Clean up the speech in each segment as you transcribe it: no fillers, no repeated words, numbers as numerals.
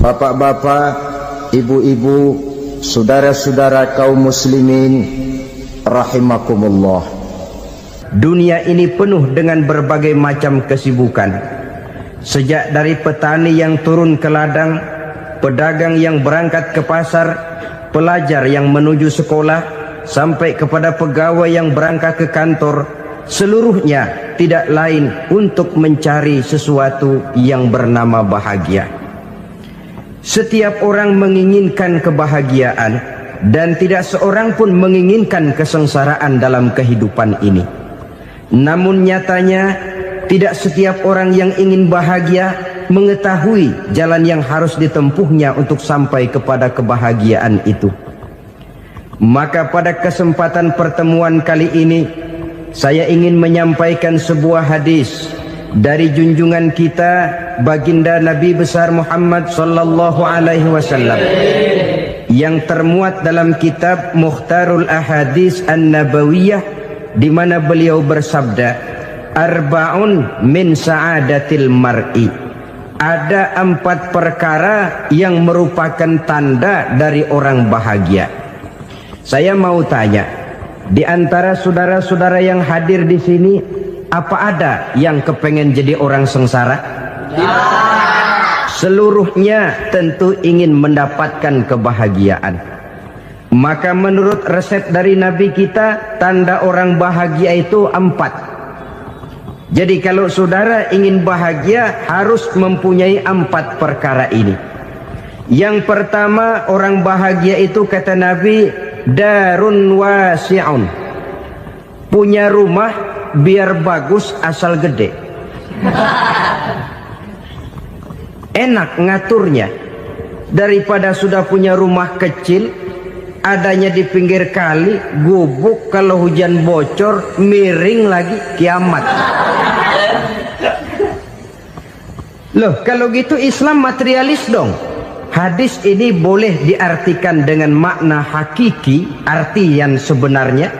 Bapak-bapak, ibu-ibu, saudara-saudara kaum muslimin rahimakumullah. Dunia ini penuh dengan berbagai macam kesibukan. Sejak dari petani yang turun ke ladang, pedagang yang berangkat ke pasar, pelajar yang menuju sekolah, sampai kepada pegawai yang berangkat ke kantor, seluruhnya tidak lain untuk mencari sesuatu yang bernama bahagia. Setiap orang menginginkan kebahagiaan, dan tidak seorang pun menginginkan kesengsaraan dalam kehidupan ini. Namun nyatanya tidak setiap orang yang ingin bahagia mengetahui jalan yang harus ditempuhnya untuk sampai kepada kebahagiaan itu. Maka pada kesempatan pertemuan kali ini, saya ingin menyampaikan sebuah hadis dari junjungan kita baginda Nabi besar Muhammad sallallahu alaihi wasallam yang termuat dalam kitab Mukhtarul Ahadits An-Nabawiyah, di mana beliau bersabda, arba'un min sa'adatil mar'i. Ada 4 perkara yang merupakan tanda dari orang bahagia. Saya mau tanya, di antara saudara-saudara yang hadir di sini, apa ada yang kepengen jadi orang sengsara? Ya. Seluruhnya tentu ingin mendapatkan kebahagiaan. Maka menurut resep dari Nabi kita, tanda orang bahagia itu 4. Jadi kalau saudara ingin bahagia, harus mempunyai 4 perkara ini. Yang pertama, orang bahagia itu kata Nabi, darun wasi'un. Punya rumah biar bagus asal gede. Enak ngaturnya. Daripada sudah punya rumah kecil, adanya di pinggir kali, gubuk, kalau hujan bocor, miring lagi, kiamat. Loh, kalau gitu Islam materialis dong. Hadis ini boleh diartikan dengan makna hakiki, arti yang sebenarnya.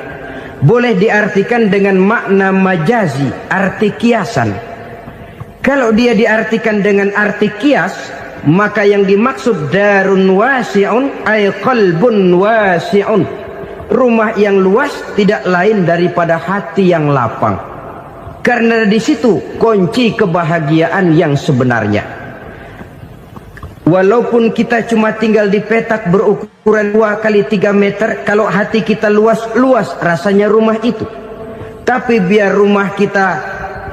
Boleh diartikan dengan makna majazi, arti kiasan. Kalau dia diartikan dengan arti kias, maka yang dimaksud darun wasi'un ay qalbun wasi'un. Rumah yang luas tidak lain daripada hati yang lapang. Karena di situ kunci kebahagiaan yang sebenarnya. Walaupun kita cuma tinggal di petak berukuran 2 kali 3 meter, kalau hati kita luas rasanya rumah itu. Tapi biar rumah kita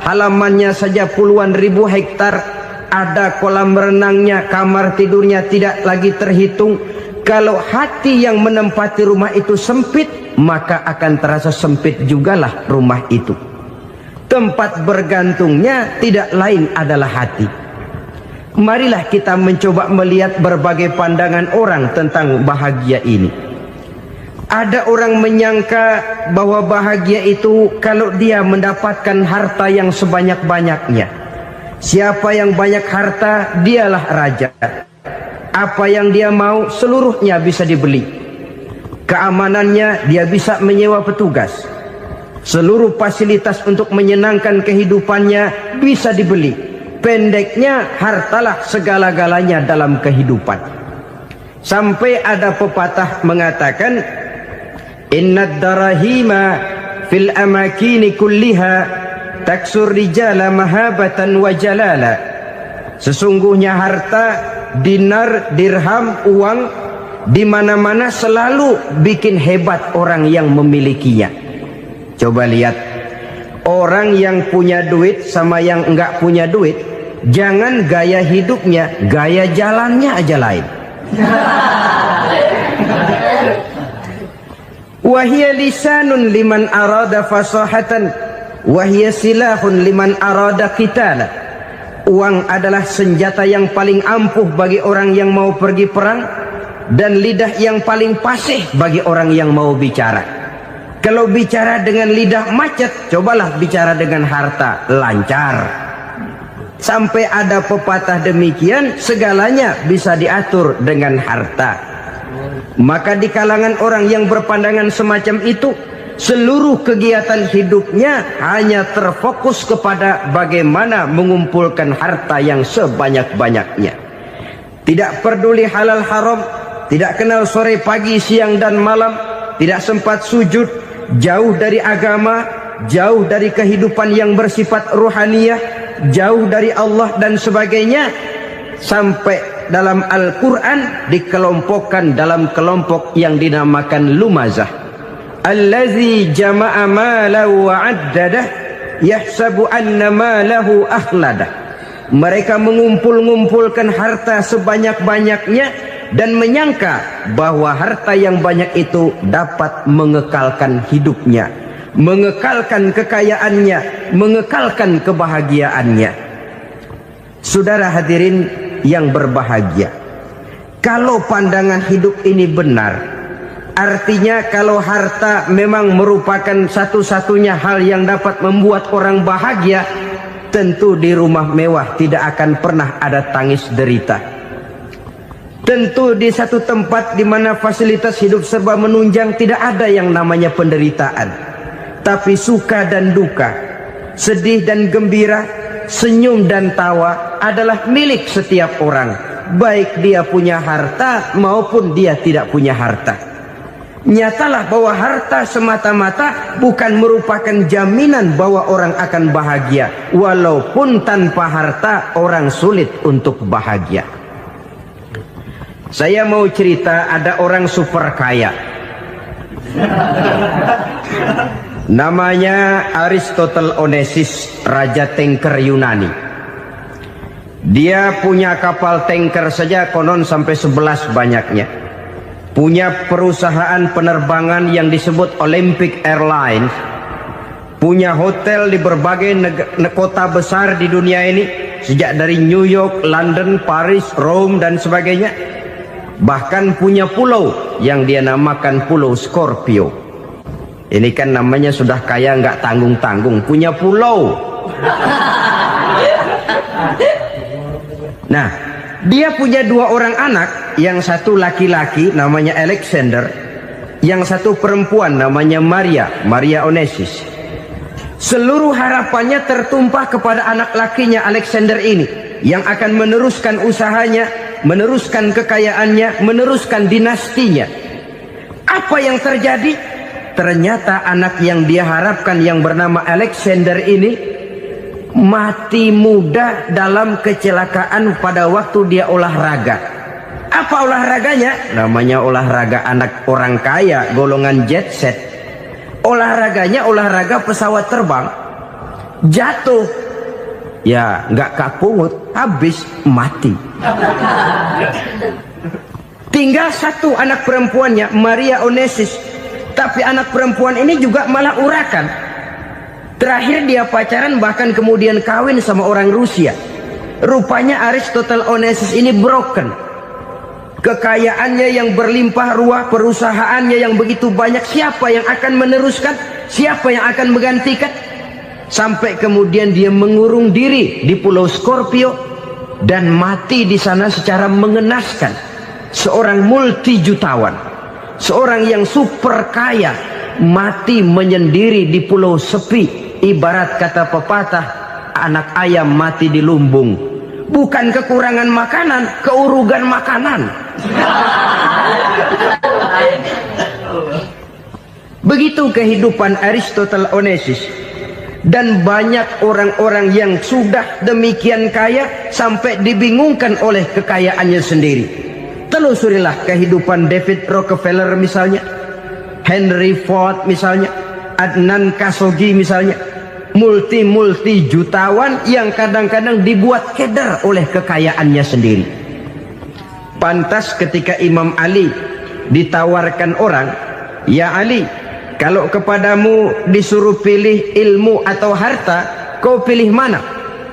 halamannya saja puluhan ribu hektar, ada kolam renangnya, kamar tidurnya tidak lagi terhitung. Kalau hati yang menempati rumah itu sempit, maka akan terasa sempit jugalah rumah itu. Tempat bergantungnya tidak lain adalah hati. Marilah kita mencoba melihat berbagai pandangan orang tentang bahagia ini. Ada orang menyangka bahwa bahagia itu kalau dia mendapatkan harta yang sebanyak-banyaknya. Siapa yang banyak harta, dialah raja. Apa yang dia mau, seluruhnya bisa dibeli. Keamanannya, dia bisa menyewa petugas. Seluruh fasilitas untuk menyenangkan kehidupannya bisa dibeli. Pendeknya, hartalah segala-galanya dalam kehidupan. Sampai ada pepatah mengatakan, innad darahima fil amakini kulliha taksur rijala mahabatan wa jalala. Sesungguhnya harta, dinar, dirham, uang, di mana-mana selalu bikin hebat orang yang memilikinya. Coba lihat, orang yang punya duit sama yang enggak punya duit, jangan gaya hidupnya, gaya jalannya aja lain. Wahia lisanun liman arada fasahatan, wahia silahun liman arada qitala. Uang adalah senjata yang paling ampuh bagi orang yang mau pergi perang, dan lidah yang paling fasih bagi orang yang mau bicara. Kalau bicara dengan lidah macet, cobalah bicara dengan harta, lancar. Sampai ada pepatah demikian, segalanya bisa diatur dengan harta. Maka di kalangan orang yang berpandangan semacam itu, seluruh kegiatan hidupnya hanya terfokus kepada bagaimana mengumpulkan harta yang sebanyak-banyaknya. tidak peduli halal haram, tidak kenal sore pagi siang dan malam, tidak sempat sujud, jauh dari agama, jauh dari kehidupan yang bersifat ruhaniyah, jauh dari Allah dan sebagainya, sampai dalam Al-Quran dikelompokkan dalam kelompok yang dinamakan lumazah. Allazi jama'a malahu wa 'addadah yahsabu anna malahu akhladah. Mereka mengumpul-ngumpulkan harta sebanyak-banyaknya dan menyangka bahwa harta yang banyak itu dapat mengekalkan hidupnya, mengekalkan kekayaannya, mengekalkan kebahagiaannya. Saudara hadirin yang berbahagia, kalau pandangan hidup ini benar, artinya kalau harta memang merupakan satu-satunya hal yang dapat membuat orang bahagia, tentu di rumah mewah tidak akan pernah ada tangis derita. Tentu di satu tempat di mana fasilitas hidup serba menunjang tidak ada yang namanya penderitaan. Tapi suka dan duka, sedih dan gembira, senyum dan tawa adalah milik setiap orang, baik dia punya harta maupun dia tidak punya harta. Nyatalah bahwa harta semata-mata bukan merupakan jaminan bahwa orang akan bahagia. Walaupun tanpa harta orang sulit untuk bahagia. Saya mau cerita, ada orang super kaya, namanya Aristotle Onassis, Raja Tanker Yunani. Dia punya kapal tanker saja konon sampai 11 banyaknya. Punya perusahaan penerbangan yang disebut Olympic Airlines. Punya hotel di berbagai kota besar di dunia ini, sejak dari New York, London, Paris, Rome dan sebagainya. Bahkan punya pulau yang dia namakan Pulau Scorpio. Ini kan namanya sudah kaya nggak tanggung-tanggung, punya pulau. Nah, dia punya 2 orang anak, yang satu laki-laki namanya Alexander, yang satu perempuan namanya Maria Onassis. Seluruh harapannya tertumpah kepada anak lakinya Alexander ini, yang akan meneruskan usahanya, meneruskan kekayaannya, meneruskan dinastinya. Apa yang terjadi? Ternyata anak yang dia harapkan yang bernama Alexander ini mati muda dalam kecelakaan pada waktu dia olahraga. Apa olahraganya? Namanya olahraga anak orang kaya, golongan jet set. Olahraganya olahraga pesawat terbang. Jatuh, ya nggak kapungut, habis mati. Tinggal satu anak perempuannya, Maria Onassis. Tapi anak perempuan ini juga malah urakan. Terakhir dia pacaran, bahkan kemudian kawin sama orang Rusia. Rupanya Aristotle Onassis ini broken. Kekayaannya yang berlimpah ruah, perusahaannya yang begitu banyak, siapa yang akan meneruskan? Siapa yang akan menggantikan? Sampai kemudian dia mengurung diri di Pulau Scorpio dan mati di sana secara mengenaskan. Seorang multi jutawan, seorang yang super kaya, mati menyendiri di pulau sepi. Ibarat kata pepatah, anak ayam mati di lumbung. Bukan kekurangan makanan, keurugan makanan. Begitu kehidupan Aristotle Onassis. Dan banyak orang-orang yang sudah demikian kaya sampai dibingungkan oleh kekayaannya sendiri. Telusurilah kehidupan David Rockefeller misalnya, Henry Ford misalnya, Adnan Khashoggi misalnya. Multi jutawan yang kadang-kadang dibuat keder oleh kekayaannya sendiri. Pantas ketika Imam Ali ditawarkan orang, "Ya Ali, kalau kepadamu disuruh pilih ilmu atau harta, kau pilih mana?"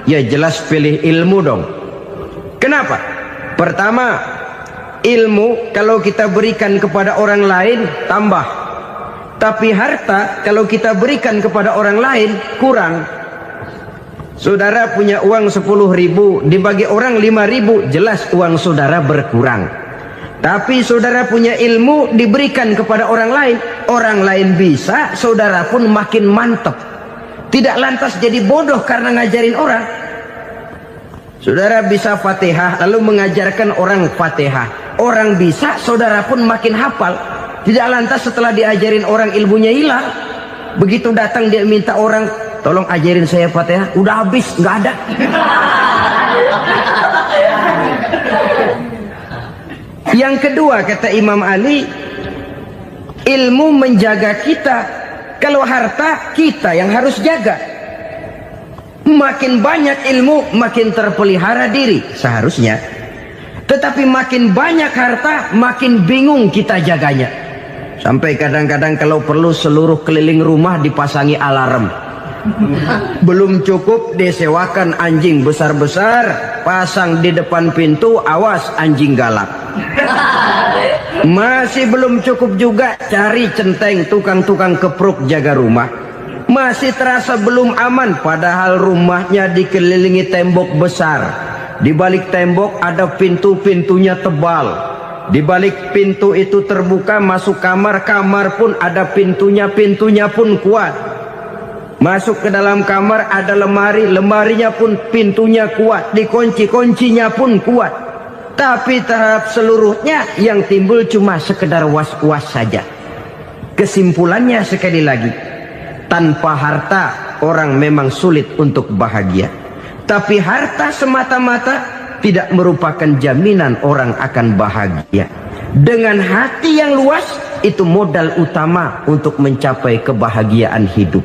Ya jelas pilih ilmu dong. Kenapa? Pertama, ilmu kalau kita berikan kepada orang lain tambah. Tapi harta kalau kita berikan kepada orang lain kurang. Saudara punya uang 10.000, dibagi orang 5.000, jelas uang saudara berkurang. Tapi saudara punya ilmu, diberikan kepada orang lain bisa, saudara pun makin mantap. Tidak lantas jadi bodoh karena ngajarin orang. Saudara bisa Fatihah lalu mengajarkan orang Fatihah. Orang bisa, saudara pun makin hafal. Tidak lantas setelah diajarin orang ilmunya hilang. Begitu datang dia minta orang, tolong ajarin saya Fatihah, udah habis, nggak ada. Yang kedua kata Imam Ali, ilmu menjaga kita. Kalau harta, kita yang harus jaga. Makin banyak ilmu, makin terpelihara diri seharusnya. Tetapi makin banyak harta, makin bingung kita jaganya. Sampai kadang-kadang kalau perlu seluruh keliling rumah dipasangi alarm. Belum cukup disewakan anjing besar-besar, pasang di depan pintu, awas anjing galak. Masih belum cukup juga, cari centeng tukang-tukang kepruk jaga rumah. Masih terasa belum aman, padahal rumahnya dikelilingi tembok besar. Di balik tembok ada pintu-pintunya tebal. Di balik pintu itu terbuka masuk kamar, kamar pun ada pintunya, pintunya pun kuat. Masuk ke dalam kamar ada lemari, lemarinya pun pintunya kuat, dikunci, kuncinya pun kuat. Tapi terhadap seluruhnya yang timbul cuma sekedar was-was saja. Kesimpulannya sekali lagi, tanpa harta orang memang sulit untuk bahagia. Tapi harta semata-mata tidak merupakan jaminan orang akan bahagia. Dengan hati yang luas, itu modal utama untuk mencapai kebahagiaan hidup.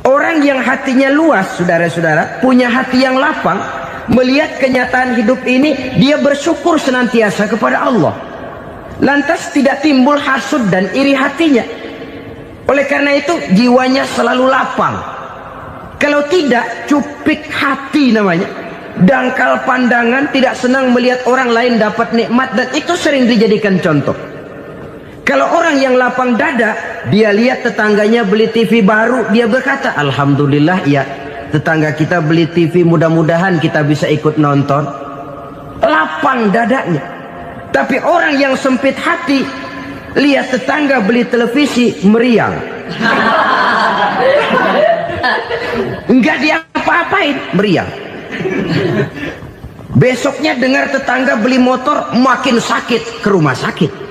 Orang yang hatinya luas, saudara-saudara, punya hati yang lapang, melihat kenyataan hidup ini, dia bersyukur senantiasa kepada Allah. Lantas tidak timbul hasud dan iri hatinya. Oleh karena itu jiwanya selalu lapang. Kalau tidak, cupik hati namanya. Dangkal pandangan, tidak senang melihat orang lain dapat nikmat, dan itu sering dijadikan contoh. Kalau orang yang lapang dada, dia lihat tetangganya beli TV baru, dia berkata, alhamdulillah ya, tetangga kita beli TV, mudah-mudahan kita bisa ikut nonton. Lapang dadanya. Tapi orang yang sempit hati, lihat tetangga beli televisi, meriang. Enggak dia apa-apain, meriang. Besoknya dengar tetangga beli motor, makin sakit, ke rumah sakit.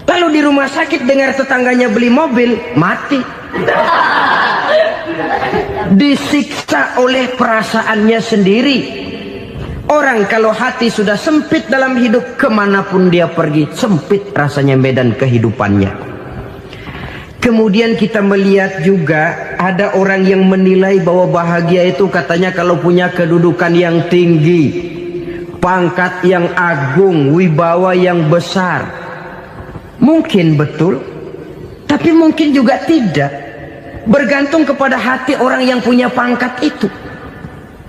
Lalu di rumah sakit dengar tetangganya beli mobil, mati. Disiksa oleh perasaannya sendiri. Orang kalau hati sudah sempit dalam hidup, kemanapun dia pergi, sempit rasanya medan kehidupannya. Kemudian kita melihat juga ada orang yang menilai bahwa bahagia itu katanya kalau punya kedudukan yang tinggi, pangkat yang agung, wibawa yang besar. Mungkin betul, tapi mungkin juga tidak. Bergantung kepada hati orang yang punya pangkat itu.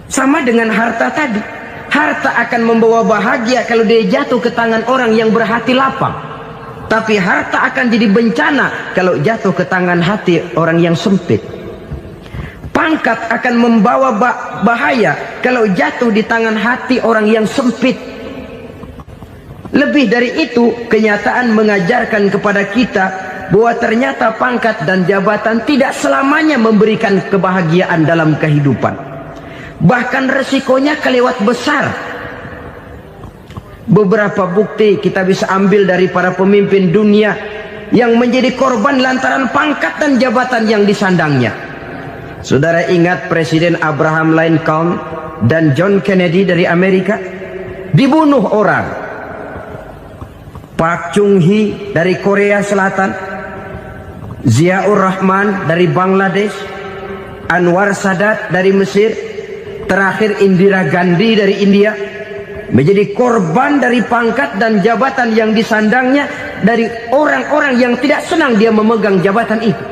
Sama dengan harta tadi. Harta akan membawa bahagia kalau dia jatuh ke tangan orang yang berhati lapang. Tapi harta akan jadi bencana kalau jatuh ke tangan hati orang yang sempit. Pangkat akan membawa bahaya kalau jatuh di tangan hati orang yang sempit. Lebih dari itu, kenyataan mengajarkan kepada kita bahwa ternyata pangkat dan jabatan tidak selamanya memberikan kebahagiaan dalam kehidupan. Bahkan resikonya kelewat besar. Beberapa bukti kita bisa ambil dari para pemimpin dunia yang menjadi korban lantaran pangkat dan jabatan yang disandangnya. Saudara ingat Presiden Abraham Lincoln dan John Kennedy dari Amerika? Dibunuh orang. Park Chung-hee dari Korea Selatan, Ziaur Rahman dari Bangladesh, Anwar Sadat dari Mesir, terakhir Indira Gandhi dari India, menjadi korban dari pangkat dan jabatan yang disandangnya dari orang-orang yang tidak senang dia memegang jabatan itu.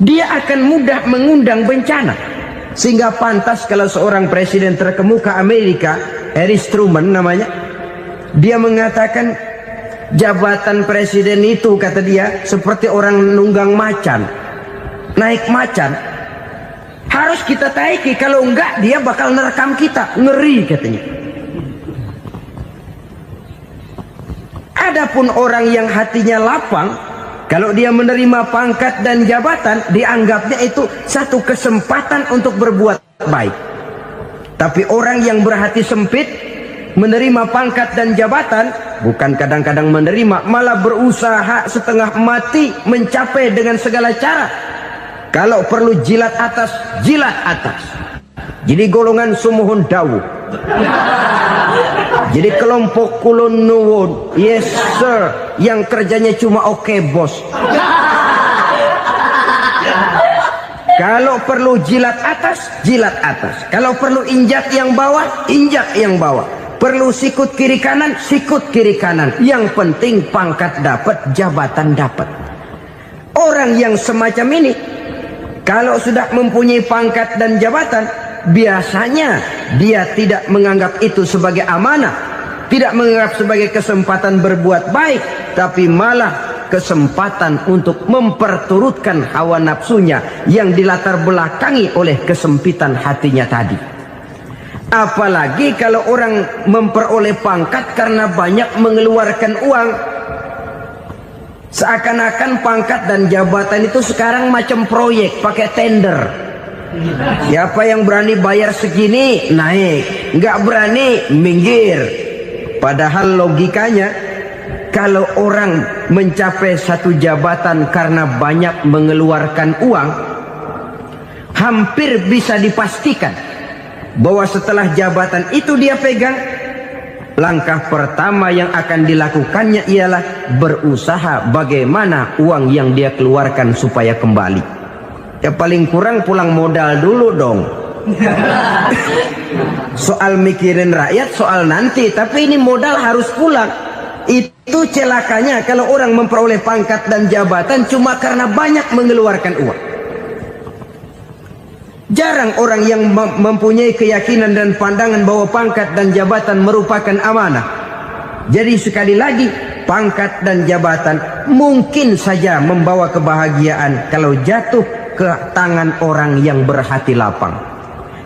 Dia akan mudah mengundang bencana. Sehingga pantas kalau seorang presiden terkemuka Amerika, Harry Truman namanya, dia mengatakan jabatan presiden itu, kata dia, seperti orang nunggang macan, naik macan. Harus kita taiki, kalau enggak dia bakal nerekam kita, ngeri katanya. Adapun orang yang hatinya lapang, Kalau dia menerima pangkat dan jabatan, dianggapnya itu satu kesempatan untuk berbuat baik. Tapi orang yang berhati sempit, menerima pangkat dan jabatan, bukan kadang-kadang menerima, malah berusaha setengah mati mencapai dengan segala cara. Kalau perlu jilat atas, jilat atas. Jadi golongan sumuhun dawu. Jadi kelompok kulon nuwun, yes sir, yang kerjanya cuma oke bos. Kalau perlu jilat atas, jilat atas. Kalau perlu injak yang bawah, injak yang bawah. Perlu sikut kiri kanan, sikut kiri kanan. Yang penting pangkat dapat, jabatan dapat. Orang yang semacam ini, kalau sudah mempunyai pangkat dan jabatan, biasanya dia tidak menganggap itu sebagai amanah, tidak menganggap sebagai kesempatan berbuat baik, tapi malah kesempatan untuk memperturutkan hawa nafsunya yang dilatar belakangi oleh kesempitan hatinya tadi. Apalagi kalau orang memperoleh pangkat karena banyak mengeluarkan uang. Seakan-akan pangkat dan jabatan itu sekarang macam proyek, pakai tender. Siapa yang berani bayar segini, naik. Nggak berani, minggir. Padahal logikanya, kalau orang mencapai satu jabatan karena banyak mengeluarkan uang, hampir bisa dipastikan bahwa setelah jabatan itu dia pegang, langkah pertama yang akan dilakukannya ialah berusaha bagaimana uang yang dia keluarkan supaya kembali. Ya paling kurang pulang modal dulu dong. Soal mikirin rakyat soal nanti, tapi ini modal harus pulang. Itu celakanya kalau orang memperoleh pangkat dan jabatan cuma karena banyak mengeluarkan uang. Jarang orang yang mempunyai keyakinan dan pandangan bahwa pangkat dan jabatan merupakan amanah. Jadi sekali lagi, pangkat dan jabatan mungkin saja membawa kebahagiaan kalau jatuh ke tangan orang yang berhati lapang.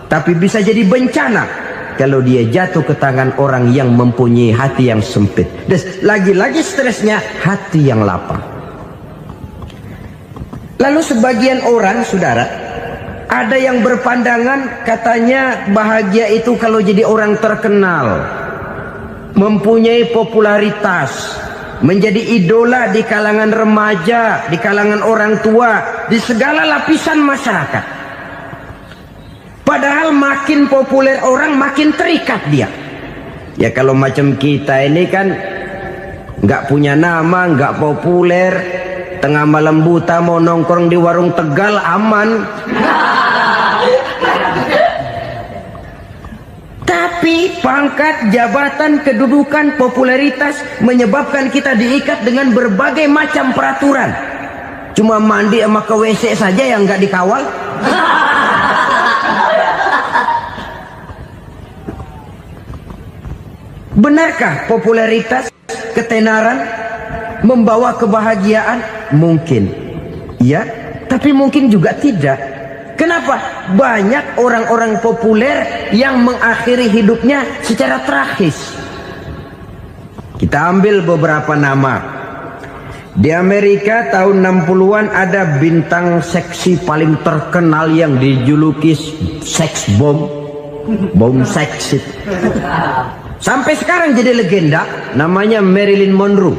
Tapi bisa jadi bencana kalau dia jatuh ke tangan orang yang mempunyai hati yang sempit. Dan lagi-lagi stresnya hati yang lapang. Lalu sebagian orang, saudara, ada yang berpandangan katanya bahagia itu kalau jadi orang terkenal, mempunyai popularitas, menjadi idola di kalangan remaja, di kalangan orang tua, di segala lapisan masyarakat. Padahal makin populer orang, makin terikat dia. Ya kalau macam kita ini kan nggak punya nama, nggak populer, tengah malam buta mau nongkrong di warung Tegal aman. Tapi pangkat, jabatan, kedudukan, popularitas menyebabkan kita diikat dengan berbagai macam peraturan. Cuma mandi sama ke WC saja yang nggak dikawal. Benarkah popularitas, ketenaran membawa kebahagiaan? Mungkin. Ya, tapi mungkin juga tidak. Kenapa? Banyak orang-orang populer yang mengakhiri hidupnya secara tragis. Kita ambil beberapa nama. Di Amerika tahun 60-an ada bintang seksi paling terkenal yang dijuluki seks bom. Bom seks. Sampai sekarang jadi legenda, namanya Marilyn Monroe.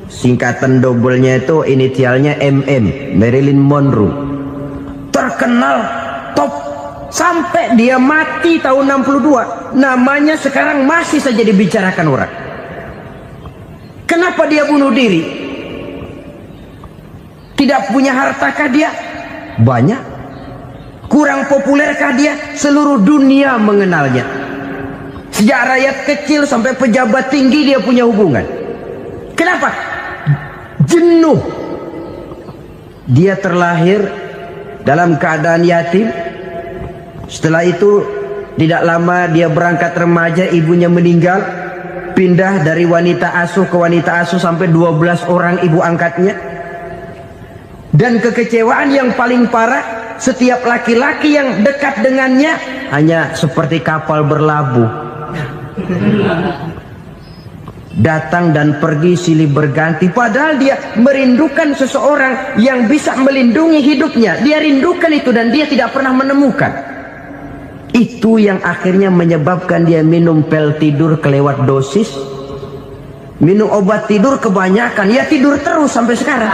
Singkatan doublenya itu inisialnya MM, Marilyn Monroe. Terkenal, top, sampai dia mati tahun 62. Namanya sekarang masih saja dibicarakan orang. Kenapa dia bunuh diri? Tidak punya hartakah dia? Banyak. Kurang populerkah dia? Seluruh dunia mengenalnya. Sejak rakyat kecil sampai pejabat tinggi dia punya hubungan. Kenapa? Jenuh. Dia terlahir dalam keadaan yatim. Setelah itu tidak lama dia berangkat remaja, ibunya meninggal. Pindah dari wanita asuh ke wanita asuh sampai 12 orang ibu angkatnya. Dan kekecewaan yang paling parah, setiap laki-laki yang dekat dengannya hanya seperti kapal berlabuh. datang dan pergi silih berganti, padahal dia merindukan seseorang yang bisa melindungi hidupnya. Dia rindukan itu dan dia tidak pernah menemukan. Itu yang akhirnya menyebabkan dia minum pil tidur kelewat dosis, minum obat tidur kebanyakan, ya tidur terus sampai sekarang.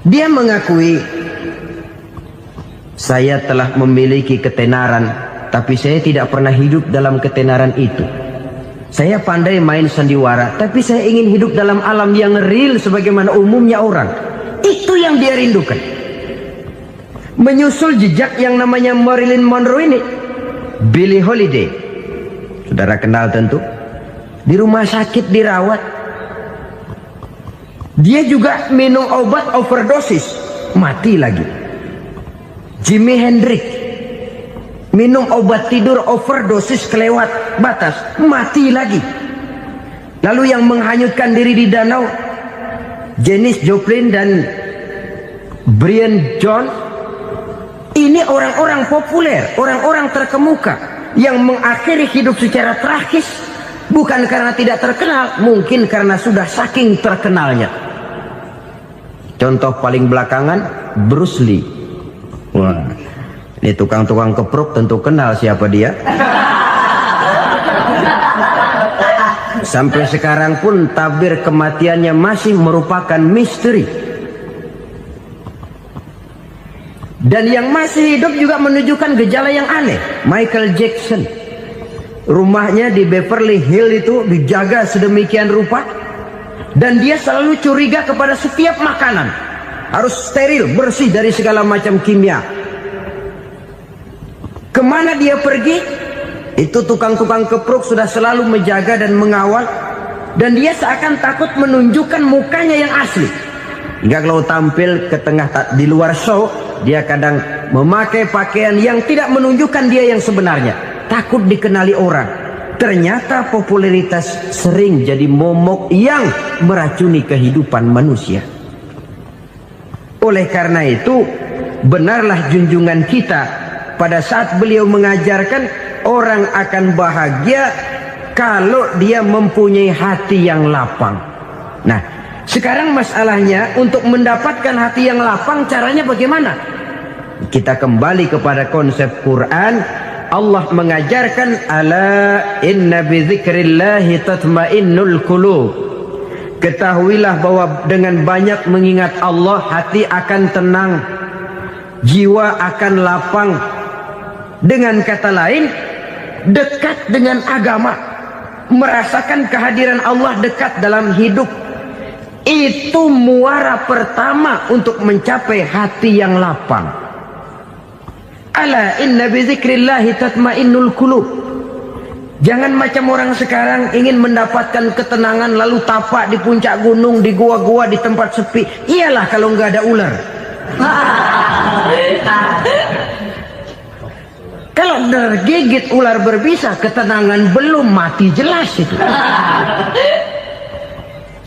Dia mengakui, saya telah memiliki ketenaran, tapi saya tidak pernah hidup dalam ketenaran itu. Saya pandai main sandiwara, tapi saya ingin hidup dalam alam yang real sebagaimana umumnya orang. Itu yang dia rindukan. Menyusul jejak yang namanya Marilyn Monroe ini, Billie Holiday, saudara kenal tentu, di rumah sakit dirawat. Dia juga minum obat overdosis, mati lagi. Jimi Hendrix minum obat tidur overdosis kelewat batas, mati lagi. Lalu yang menghanyutkan diri di danau, Janis Joplin dan Brian Jones. Ini orang-orang populer, orang-orang terkemuka yang mengakhiri hidup secara tragis, bukan karena tidak terkenal, mungkin karena sudah saking terkenalnya. Contoh paling belakangan, Bruce Lee. Wah, ini tukang-tukang keprok tentu kenal siapa dia. Sampai sekarang pun tabir kematiannya masih merupakan misteri. Dan yang masih hidup juga menunjukkan gejala yang aneh. Michael Jackson, rumahnya di Beverly Hills itu dijaga sedemikian rupa, dan dia selalu curiga kepada setiap makanan harus steril, bersih dari segala macam kimia. Kemana dia pergi, itu tukang-tukang keprok sudah selalu menjaga dan mengawal, dan dia seakan takut menunjukkan mukanya yang asli. Hingga kalau tampil ke tengah di luar show, dia kadang memakai pakaian yang tidak menunjukkan dia yang sebenarnya, takut dikenali orang. Ternyata popularitas sering jadi momok yang meracuni kehidupan manusia. Oleh karena itu, benarlah junjungan kita pada saat beliau mengajarkan orang akan bahagia kalau dia mempunyai hati yang lapang. Nah, sekarang masalahnya untuk mendapatkan hati yang lapang, caranya bagaimana? Kita kembali kepada konsep Quran. Allah mengajarkan, ala inna bizikrillahi tatmainnul qulub. Ketahuilah bahwa dengan banyak mengingat Allah, hati akan tenang, jiwa akan lapang. Dengan kata lain, dekat dengan agama, merasakan kehadiran Allah dekat dalam hidup. Itu muara pertama untuk mencapai hati yang lapang. Ala inna bizikrillahi tatmainnul qulub. Jangan macam orang sekarang ingin mendapatkan ketenangan lalu tapak di puncak gunung, di gua-gua, di tempat sepi. Iyalah kalau nggak ada ular. Kalau tergigit ular berbisa, ketenangan belum, mati jelas itu.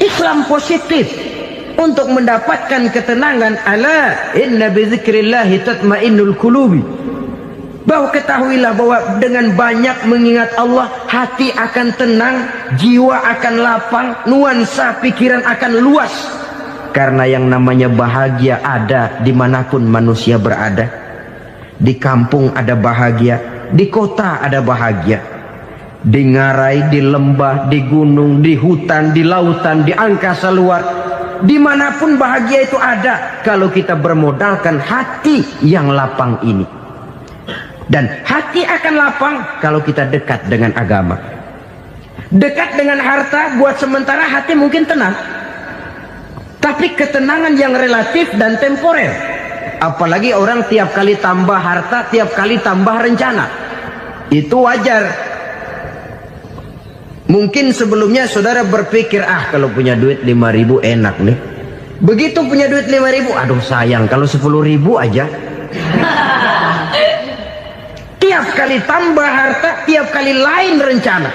Islam positif untuk mendapatkan ketenangan. Ala inna bizikrillahi tatmainnul qulubi. Bahwa ketahuilah bahwa dengan banyak mengingat Allah, hati akan tenang, jiwa akan lapang, nuansa pikiran akan luas. Karena yang namanya bahagia ada dimanapun manusia berada. Di kampung ada bahagia, di kota ada bahagia, di ngarai, di lembah, di gunung, di hutan, di lautan, di angkasa luar, dimanapun bahagia itu ada kalau kita bermodalkan hati yang lapang ini. Dan hati akan lapang kalau kita dekat dengan agama. Dekat dengan harta buat sementara hati mungkin tenang, tapi ketenangan yang relatif dan temporer. Apalagi orang tiap kali tambah harta, tiap kali tambah rencana. Itu wajar. Mungkin sebelumnya saudara berpikir, kalau punya duit 5.000 enak nih. Begitu punya duit 5.000, aduh sayang kalau 10.000 aja. Tiap kali tambah harta, tiap kali lain rencana.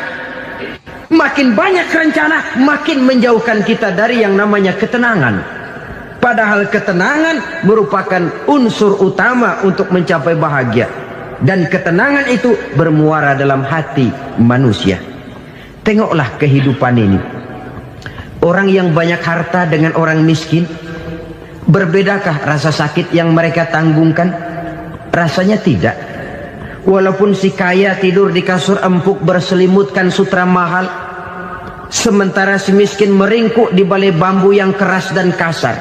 Makin banyak rencana, makin menjauhkan kita dari yang namanya ketenangan. Padahal ketenangan merupakan unsur utama untuk mencapai bahagia. dan ketenangan itu bermuara dalam hati manusia. Tengoklah kehidupan ini. Orang yang banyak harta dengan orang miskin, berbedakah rasa sakit yang mereka tanggungkan? Rasanya tidak. Walaupun si kaya tidur di kasur empuk berselimutkan sutra mahal, sementara si miskin meringkuk di balai bambu yang keras dan kasar.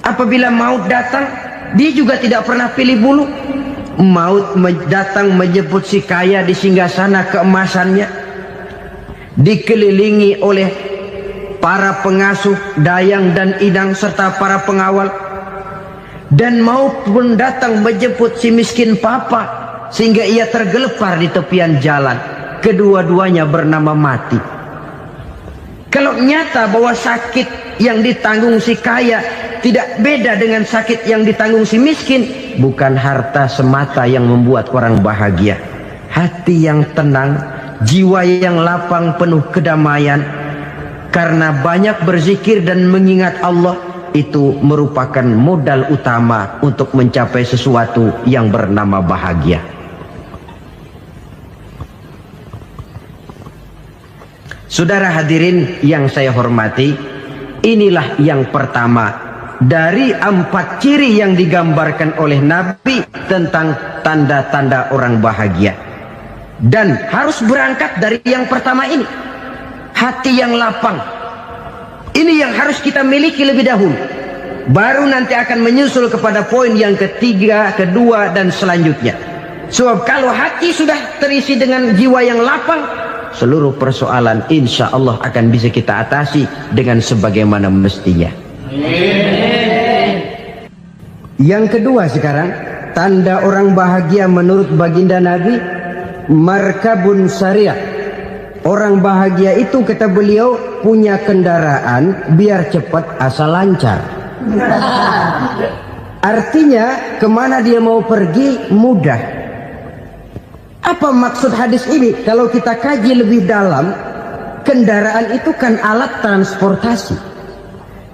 Apabila maut datang, dia juga tidak pernah pilih bulu. Maut datang menjemput si kaya di singgasana keemasannya, dikelilingi oleh para pengasuh, dayang dan idang serta para pengawal. Dan maut pun datang menjemput si miskin papa, sehingga ia tergelepar di tepian jalan. Kedua-duanya bernama mati. Kalau nyata bahwa sakit yang ditanggung si kaya tidak beda dengan sakit yang ditanggung si miskin, bukan harta semata yang membuat orang bahagia. Hati yang tenang, jiwa yang lapang penuh kedamaian karena banyak berzikir dan mengingat Allah, itu merupakan modal utama untuk mencapai sesuatu yang bernama bahagia. Saudara hadirin yang saya hormati, inilah yang pertama dari 4 ciri yang digambarkan oleh Nabi tentang tanda-tanda orang bahagia. Dan harus berangkat dari yang pertama ini, hati yang lapang. Ini yang harus kita miliki lebih dahulu. Baru nanti akan menyusul kepada poin yang ketiga, kedua, dan selanjutnya. Sebab kalau hati sudah terisi dengan jiwa yang lapang, seluruh persoalan insya Allah akan bisa kita atasi dengan sebagaimana mestinya. Yang kedua sekarang, tanda orang bahagia menurut baginda Nabi, markabun syariah. Orang bahagia itu, kata beliau, punya kendaraan biar cepat asal lancar. Artinya kemana dia mau pergi mudah. Apa maksud hadis ini? Kalau kita kaji lebih dalam, kendaraan itu kan alat transportasi.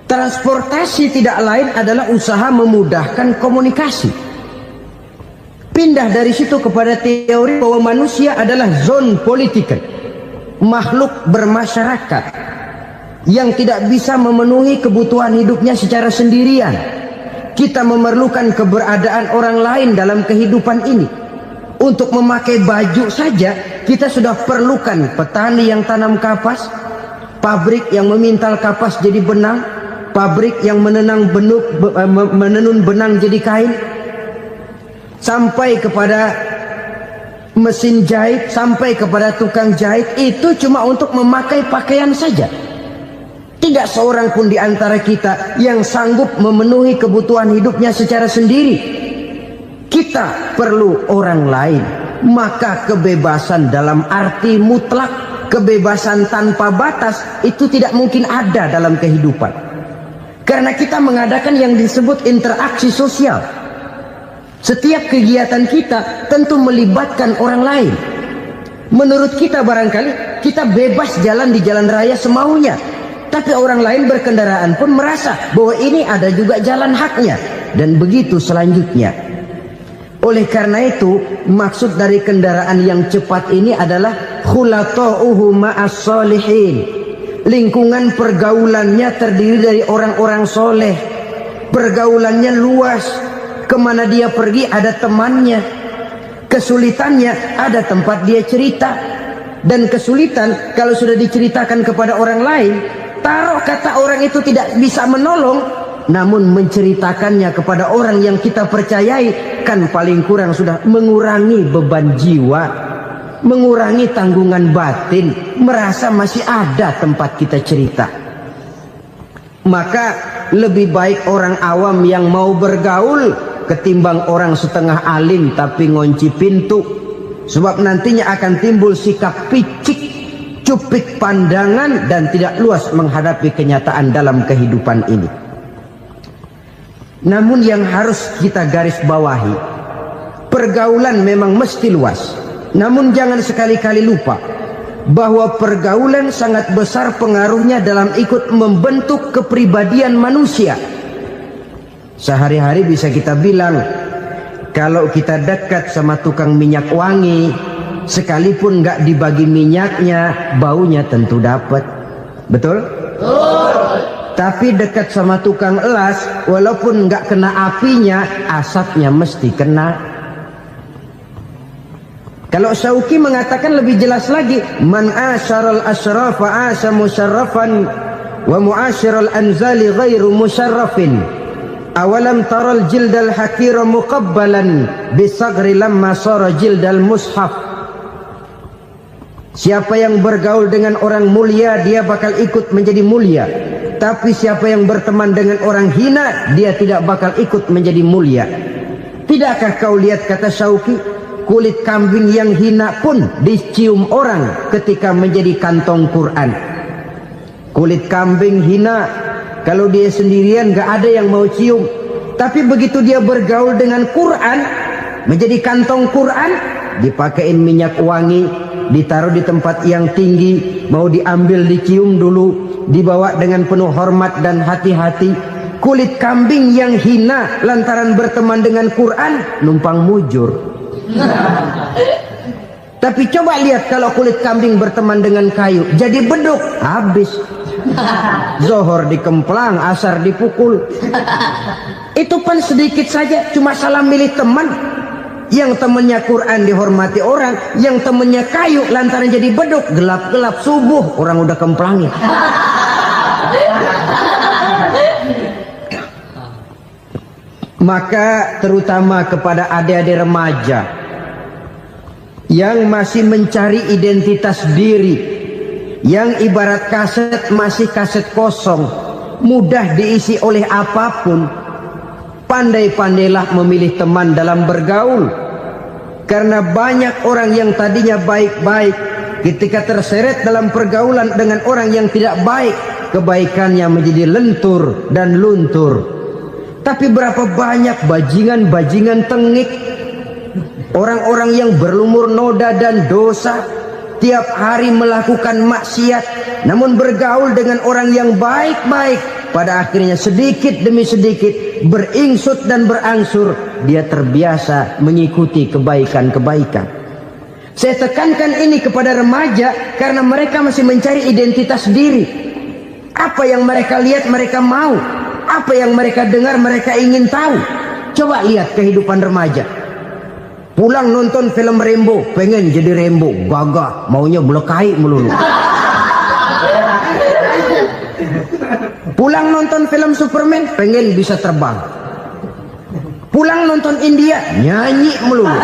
Transportasi tidak lain adalah usaha memudahkan komunikasi. Pindah dari situ kepada teori bahwa manusia adalah zon political, makhluk bermasyarakat yang tidak bisa memenuhi kebutuhan hidupnya secara sendirian. Kita memerlukan keberadaan orang lain dalam kehidupan ini. Untuk memakai baju saja kita sudah perlukan petani yang tanam kapas, pabrik yang memintal kapas jadi benang, pabrik yang menenun benang jadi kain, sampai kepada mesin jahit, sampai kepada tukang jahit. Itu cuma untuk memakai pakaian saja. Tidak seorang pun di antara kita yang sanggup memenuhi kebutuhan hidupnya secara sendiri. Kita perlu orang lain. Maka kebebasan dalam arti mutlak, kebebasan tanpa batas, itu tidak mungkin ada dalam kehidupan. Karena kita mengadakan yang disebut interaksi sosial. Setiap kegiatan kita tentu melibatkan orang lain. Menurut kita barangkali kita bebas jalan di jalan raya semaunya, tapi orang lain berkendaraan pun merasa bahwa ini ada juga jalan haknya. Dan begitu selanjutnya. Oleh karena itu, maksud dari kendaraan yang cepat ini adalah khulata'uhu ma'as solihin. Lingkungan pergaulannya terdiri dari orang-orang soleh. Pergaulannya luas. Kemana dia pergi ada temannya. Kesulitannya ada tempat dia cerita. Dan kesulitan kalau sudah diceritakan kepada orang lain, taruh kata orang itu tidak bisa menolong, namun menceritakannya kepada orang yang kita percayai, kan paling kurang sudah mengurangi beban jiwa, mengurangi tanggungan batin, merasa masih ada tempat kita cerita. Maka lebih baik orang awam yang mau bergaul ketimbang orang setengah alim tapi ngunci pintu. Sebab nantinya akan timbul sikap picik, cupik pandangan, dan tidak luas menghadapi kenyataan dalam kehidupan ini. Namun yang harus kita garis bawahi, pergaulan memang mesti luas. Namun jangan sekali-kali lupa bahwa pergaulan sangat besar pengaruhnya dalam ikut membentuk kepribadian manusia. Sehari-hari bisa kita bilang, Kalau kita dekat sama tukang minyak wangi, sekalipun nggak dibagi minyaknya, baunya tentu dapat. Betul? Tapi dekat sama tukang elas, walaupun nggak kena apinya, asapnya mesti kena. Kalau Syauqi mengatakan lebih jelas lagi, man asyaral asrafa asa musyarrafan wa muasyiral anzali ghairu musyarrafin. Awalam taral jildal hakira muqabbalan bisagri lamma sara jildal mushaf. Siapa yang bergaul dengan orang mulia, dia bakal ikut menjadi mulia. Tapi siapa yang berteman dengan orang hina, dia tidak bakal ikut menjadi mulia. Tidakkah kau lihat, kata Syauqi, kulit kambing yang hina pun dicium orang ketika menjadi kantong Quran. Kulit kambing hina, kalau dia sendirian gak ada yang mau cium. Tapi begitu dia bergaul dengan Quran, menjadi kantong Quran, dipakein minyak wangi, ditaruh di tempat yang tinggi, mau diambil dicium dulu, dibawa dengan penuh hormat dan hati-hati. Kulit kambing yang hina lantaran berteman dengan Quran, numpang mujur. Tapi coba lihat kalau kulit kambing berteman dengan kayu, jadi beduk, habis. Zohor dikemplang, asar dipukul. Itu pun sedikit saja, cuma salah milih teman. Yang temannya Quran dihormati orang, yang temannya kayu lantaran jadi beduk, gelap-gelap subuh orang udah kemplangin. Maka terutama kepada adik-adik remaja yang masih mencari identitas diri, yang ibarat kaset masih kaset kosong, mudah diisi oleh apapun, pandai-pandailah memilih teman dalam bergaul. Karena banyak orang yang tadinya baik-baik, ketika terseret dalam pergaulan dengan orang yang tidak baik, kebaikannya menjadi lentur dan luntur. Tapi berapa banyak bajingan-bajingan tengik, orang-orang yang berlumur noda dan dosa, tiap hari melakukan maksiat, namun bergaul dengan orang yang baik-baik, pada akhirnya sedikit demi sedikit beringsut dan berangsur dia terbiasa mengikuti kebaikan-kebaikan. Saya tekankan ini kepada remaja karena mereka masih mencari identitas diri. Apa yang mereka lihat mereka mau, apa yang mereka dengar mereka ingin tahu. Coba lihat kehidupan remaja. Pulang nonton film Rambo, pengen jadi Rambo, gagah, maunya melekai melulu. Pulang nonton film Superman, pengen bisa terbang. Pulang nonton India, nyanyi melulu.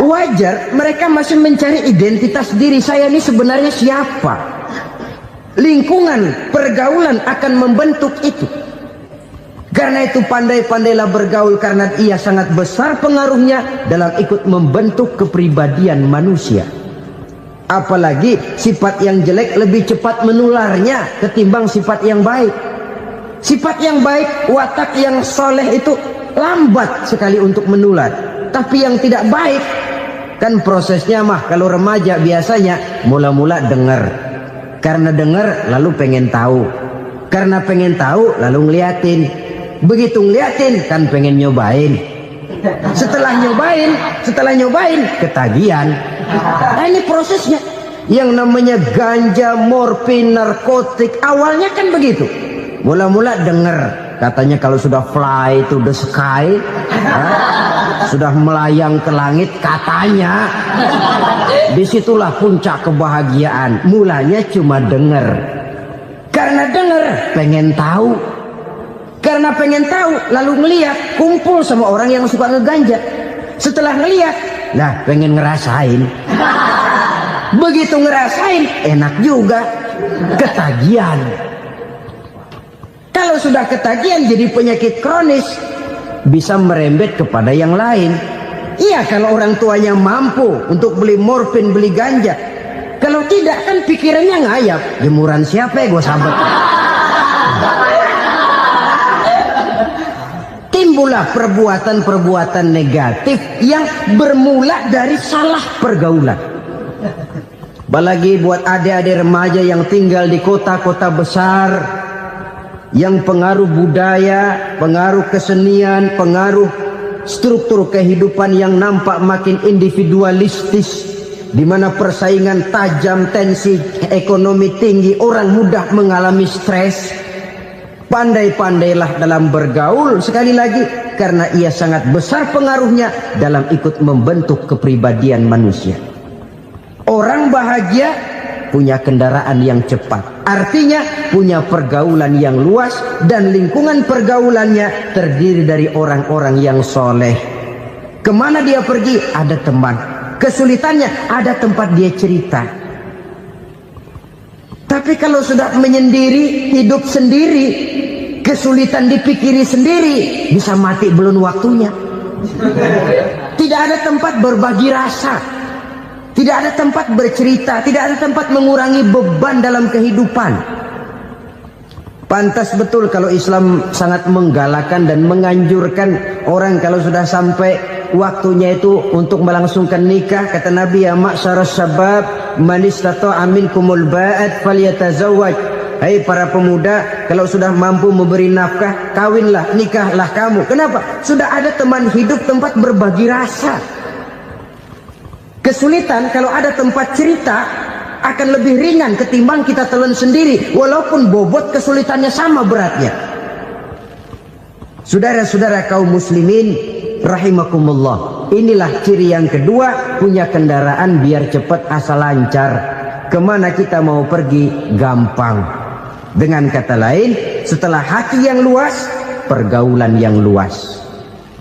Wajar, mereka masih mencari identitas diri. Saya ini sebenarnya siapa? Lingkungan, pergaulan akan membentuk itu. Karena itu pandai-pandailah bergaul, karena ia sangat besar pengaruhnya dalam ikut membentuk kepribadian manusia. Apalagi sifat yang jelek lebih cepat menularnya ketimbang sifat yang baik. Sifat yang baik, watak yang soleh itu lambat sekali untuk menular. Tapi yang tidak baik, kan prosesnya mah kalau remaja biasanya mula-mula dengar. Karena dengar lalu pengen tahu. Karena pengen tahu lalu ngeliatin. Begitu ngeliatin kan pengen nyobain. Setelah nyobain ketagihan. Nah, ini prosesnya. Yang namanya ganja, morfin, narkotik, awalnya kan begitu. Mula-mula dengar, katanya kalau sudah fly to the sky, sudah melayang ke langit, katanya disitulah puncak kebahagiaan. Mulanya cuma dengar. Karena dengar pengen tahu. Karena pengen tahu lalu ngeliat, kumpul sama orang yang suka ngeganja. Setelah ngeliat, nah pengen ngerasain. Begitu ngerasain, enak juga, ketagihan. Kalau sudah ketagihan jadi penyakit kronis, bisa merembet kepada yang lain. Iya, kalau orang tuanya mampu untuk beli morfin, beli ganja. Kalau tidak kan pikirannya ngayap, jemuran siapa ya gue sahabat. Timbullah perbuatan-perbuatan negatif yang bermula dari salah pergaulan. Apalagi buat adik-adik remaja yang tinggal di kota-kota besar, yang pengaruh budaya, pengaruh kesenian, pengaruh struktur kehidupan yang nampak makin individualistis, di mana persaingan tajam, tensi ekonomi tinggi, orang mudah mengalami stres. Pandai-pandailah dalam bergaul, sekali lagi, karena ia sangat besar pengaruhnya dalam ikut membentuk kepribadian manusia. Orang bahagia punya kendaraan yang cepat, artinya punya pergaulan yang luas, dan lingkungan pergaulannya terdiri dari orang-orang yang soleh. Kemana dia pergi, ada teman. Kesulitannya, ada tempat dia cerita. Tapi kalau sudah menyendiri, hidup sendiri, kesulitan dipikiri sendiri, bisa mati belum waktunya. Tidak ada tempat berbagi rasa, tidak ada tempat bercerita, tidak ada tempat mengurangi beban dalam kehidupan. Pantas betul kalau Islam sangat menggalakkan dan menganjurkan orang kalau sudah sampai waktunya itu untuk melangsungkan nikah. Kata Nabi, ya ma'syarus syabab man istata'a minkumul ba'at falyatazawwaj. Hai para pemuda, kalau sudah mampu memberi nafkah, kawinlah, nikahlah kamu. Kenapa? Sudah ada teman hidup, tempat berbagi rasa. Kesulitan kalau ada tempat cerita akan lebih ringan ketimbang kita telan sendiri, walaupun bobot kesulitannya sama beratnya. Saudara-saudara kaum muslimin rahimakumullah, inilah ciri yang kedua, punya kendaraan biar cepat asal lancar. Kemana kita mau pergi gampang. Dengan kata lain, setelah hati yang luas, pergaulan yang luas.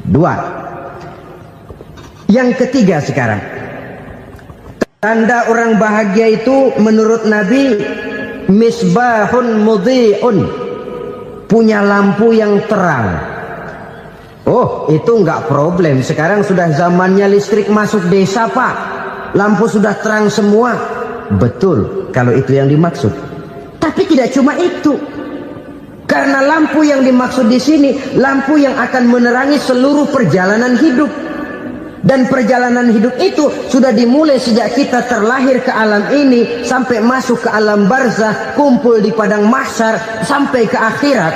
Dua. Yang ketiga sekarang, tanda orang bahagia itu menurut Nabi, misbahun mudhi'un, punya lampu yang terang. Oh, itu enggak problem. Sekarang sudah zamannya listrik masuk desa, Pak. Lampu sudah terang semua. Betul, kalau itu yang dimaksud. Tapi tidak cuma itu. Karena lampu yang dimaksud di sini, lampu yang akan menerangi seluruh perjalanan hidup. Dan perjalanan hidup itu sudah dimulai sejak kita terlahir ke alam ini, sampai masuk ke alam barzah, kumpul di padang mahsyar, sampai ke akhirat.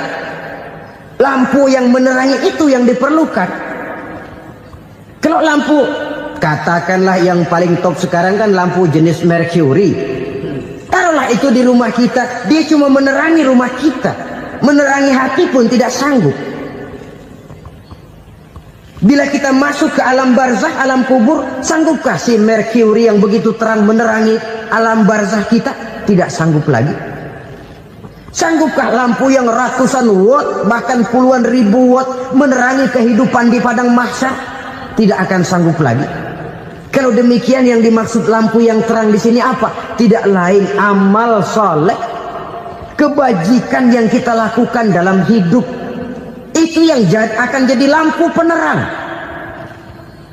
Lampu yang menerangi itu yang diperlukan. Kalau lampu, katakanlah yang paling top sekarang kan lampu jenis Mercury. Taruhlah itu di rumah kita, dia cuma menerangi rumah kita, menerangi hati pun tidak sanggup. Bila kita masuk ke alam barzah, alam kubur, sanggupkah si Mercury yang begitu terang menerangi alam barzah kita? Tidak sanggup lagi. Sanggupkah lampu yang ratusan watt, bahkan puluhan ribu watt menerangi kehidupan di padang mahsyar? Tidak akan sanggup lagi. Kalau demikian, yang dimaksud lampu yang terang di sini apa? Tidak lain amal soleh, kebajikan yang kita lakukan dalam hidup. Itu yang akan jadi lampu penerang.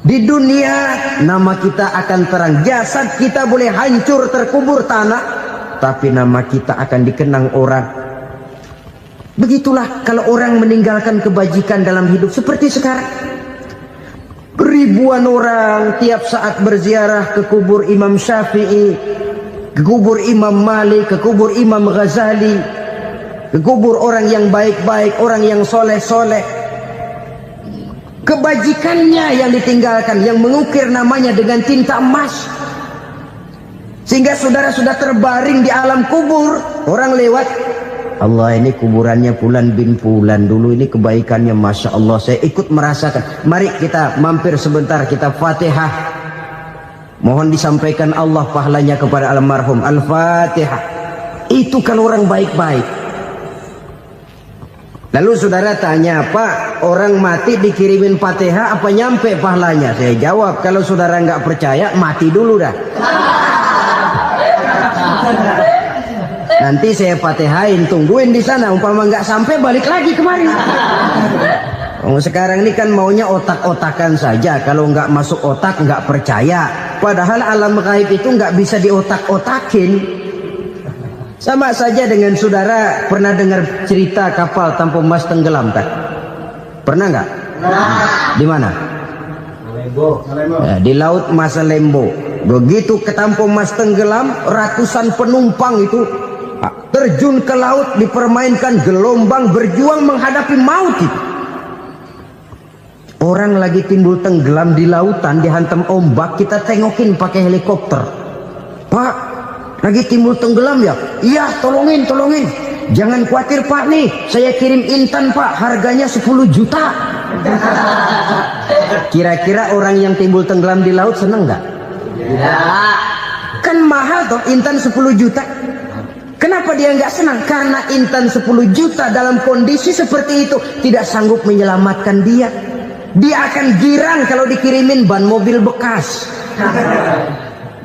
Di dunia nama kita akan terang, jasad kita boleh hancur terkubur tanah, tapi nama kita akan dikenang orang. Begitulah kalau orang meninggalkan kebajikan dalam hidup seperti sekarang. Ribuan orang tiap saat berziarah ke kubur Imam Syafi'i, ke kubur Imam Malik, ke kubur Imam Ghazali, ke kubur orang yang baik-baik, orang yang soleh-soleh. Kebajikannya yang ditinggalkan, yang mengukir namanya dengan tinta emas. Sehingga saudara sudah terbaring di alam kubur, orang lewat, Allah, ini kuburannya Fulan bin Fulan, dulu ini kebaikannya Masya Allah, saya ikut merasakan. Mari kita mampir sebentar, kita Fatihah, mohon disampaikan Allah pahalanya kepada almarhum. Al-Fatihah. Itu kalau orang baik-baik. Lalu saudara tanya, Pak, orang mati dikirimin Fatihah apa nyampe pahalanya? Saya jawab, kalau saudara nggak percaya, mati dulu dah. Nanti saya Fatihain, tungguin di sana. Umpama nggak sampai, balik lagi kemari. Sekarang ini kan maunya otak-otakan saja. Kalau nggak masuk otak, nggak percaya. Padahal alam gaib itu nggak bisa diotak-otakin. Sama saja dengan saudara pernah dengar cerita kapal tanpa emas tenggelam kan? Pernah nggak? Di mana? Ya, di laut Masalembo. Begitu ke tanpa emas tenggelam, ratusan penumpang itu terjun ke laut, dipermainkan gelombang, berjuang menghadapi maut itu. Orang lagi timbul tenggelam di lautan, dihantam ombak, kita tengokin pakai helikopter. Pak, lagi timbul tenggelam ya? Iya, tolongin. Jangan khawatir Pak, nih saya kirim intan Pak, harganya 10 juta. Kira-kira orang yang timbul tenggelam di laut seneng nggak? Tidak. Kan mahal toh intan 10 juta. Kenapa dia nggak senang? Karena intan 10 juta dalam kondisi seperti itu tidak sanggup menyelamatkan dia. Dia akan girang kalau dikirimin ban mobil bekas,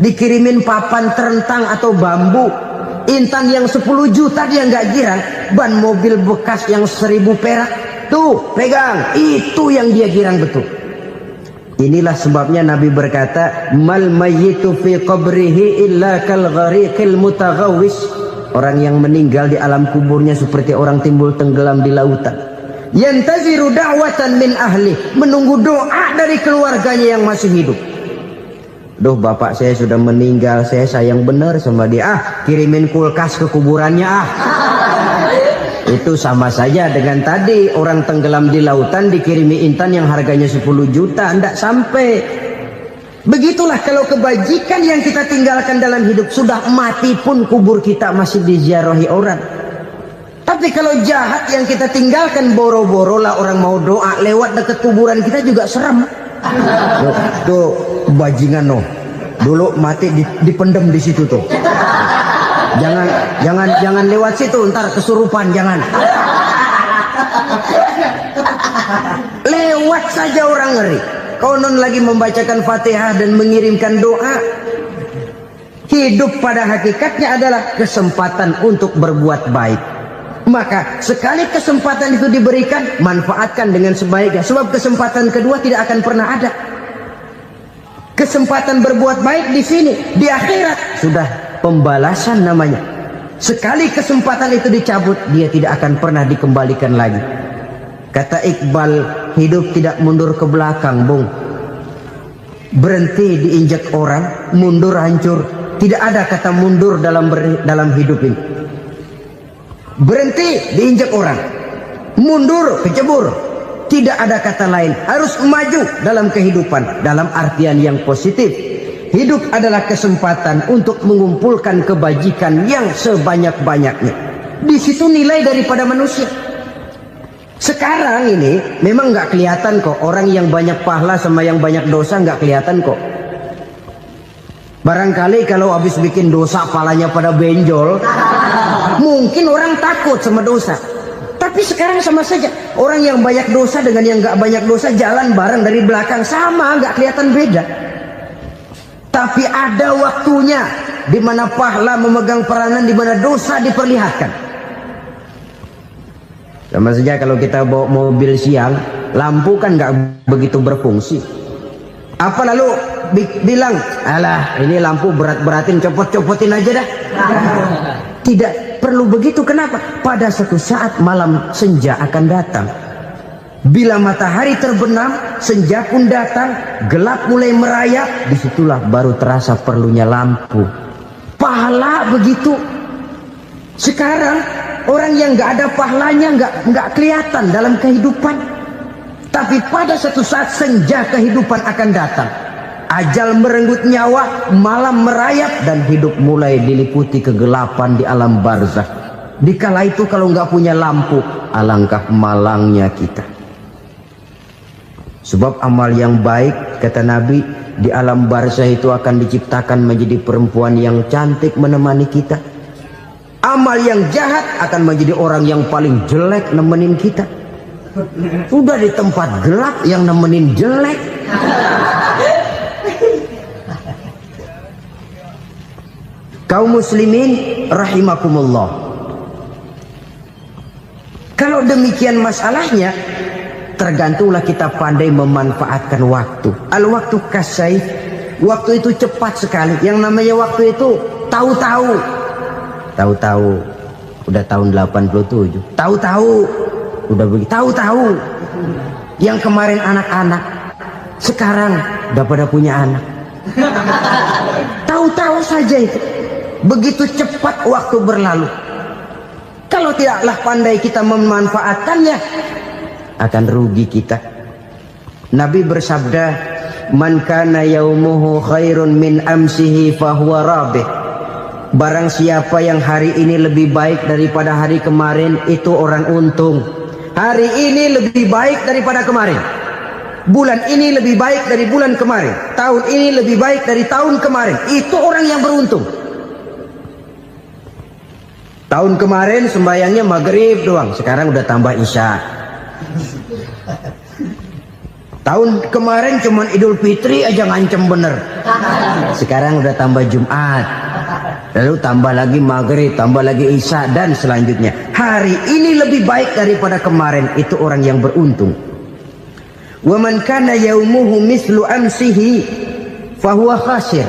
dikirimin papan terentang atau bambu. Intan yang 10 juta dia nggak girang, ban mobil bekas yang 1000 perak tuh pegang, itu yang dia girang betul. Inilah sebabnya Nabi berkata, mal mayyitu fi qabrihi illa kal ghariqil mutaghawwis. Orang yang meninggal di alam kuburnya seperti orang timbul tenggelam di lautan. Yantaziru da'watan min ahli, menunggu doa dari keluarganya yang masih hidup. Duh, bapak saya sudah meninggal, saya sayang benar sama dia. Kirimin kulkas ke kuburannya Itu sama saja dengan tadi orang tenggelam di lautan dikirimi intan yang harganya 10 juta, tidak sampai. Begitulah kalau kebajikan yang kita tinggalkan dalam hidup, sudah mati pun kubur kita masih diziarahi orang. Tapi kalau jahat yang kita tinggalkan, boro-boro lah orang mau doa lewat dekat kuburan kita juga serem. Tuh bajingan no, dulu mati dipendem di situ tuh. Jangan lewat situ, ntar kesurupan, jangan. Lewat saja orang ngeri. Konon lagi membacakan Fatihah dan mengirimkan doa. Hidup pada hakikatnya adalah kesempatan untuk berbuat baik. Maka sekali kesempatan itu diberikan, manfaatkan dengan sebaiknya. Sebab kesempatan kedua tidak akan pernah ada. Kesempatan berbuat baik di sini, di akhirat sudah pembalasan namanya. Sekali kesempatan itu dicabut, dia tidak akan pernah dikembalikan lagi. Kata Iqbal, hidup tidak mundur ke belakang, Bung. Berhenti diinjak orang, mundur hancur. Tidak ada kata mundur dalam hidup ini. Berhenti diinjak orang, mundur kecebur. Tidak ada kata lain, harus maju dalam kehidupan dalam artian yang positif. Hidup adalah kesempatan untuk mengumpulkan kebajikan yang sebanyak-banyaknya. Di situ nilai daripada manusia. Sekarang ini memang nggak kelihatan kok, orang yang banyak pahala sama yang banyak dosa nggak kelihatan kok. Barangkali kalau habis bikin dosa palanya pada benjol, mungkin orang takut sama dosa. Tapi sekarang sama saja, orang yang banyak dosa dengan yang nggak banyak dosa jalan bareng dari belakang, sama, nggak kelihatan beda. Tapi ada waktunya di mana pahala memegang peranan, di mana dosa diperlihatkan. Sama saja kalau kita bawa mobil siang, lampu kan nggak begitu berfungsi. Apa lalu bilang, alah ini lampu berat-beratin, copot-copotin aja dah. Tidak perlu begitu. Kenapa? Pada suatu saat malam senja akan datang. Bila matahari terbenam, senja pun datang, gelap mulai merayap, disitulah baru terasa perlunya lampu. Pahala begitu. Sekarang orang yang nggak ada pahalanya nggak kelihatan dalam kehidupan. Tapi pada suatu saat senja kehidupan akan datang. Ajal merenggut nyawa, malam merayap, dan hidup mulai diliputi kegelapan di alam barzakh. Dikala itu kalau nggak punya lampu, alangkah malangnya kita. Sebab amal yang baik, kata Nabi, di alam barzakh itu akan diciptakan menjadi perempuan yang cantik menemani kita. Amal yang jahat akan menjadi orang yang paling jelek nemenin kita. Sudah di tempat gelap yang nemenin jelek. Kaum muslimin rahimakumullah. Kalau demikian masalahnya, tergantunglah kita pandai memanfaatkan waktu. Al-waktu kasayf, waktu itu cepat sekali. Yang namanya waktu itu tahu-tahu. Tahu-tahu udah tahun 87. Tahu-tahu udah begitu. Tahu-tahu yang kemarin anak-anak, sekarang udah pada punya anak. Tahu-tahu saja itu. Begitu cepat waktu berlalu. Kalau tidaklah pandai kita memanfaatkannya, akan rugi kita. Nabi bersabda, "Man kana yaumuhu khairun min amsihi fahuwa rabih." Barang siapa yang hari ini lebih baik daripada hari kemarin, itu orang untung. Hari ini lebih baik daripada kemarin. Bulan ini lebih baik dari bulan kemarin. Tahun ini lebih baik dari tahun kemarin. Itu orang yang beruntung. Tahun kemarin sembahyangnya maghrib doang, sekarang udah tambah isya. Tahun kemarin cuman Idul Fitri aja ngancem bener, sekarang udah tambah Jumat, lalu tambah lagi maghrib, tambah lagi isya, dan selanjutnya. Hari ini lebih baik daripada kemarin, itu orang yang beruntung. Wa man kana yaumuhu mislu amsihi fahuwa khasir.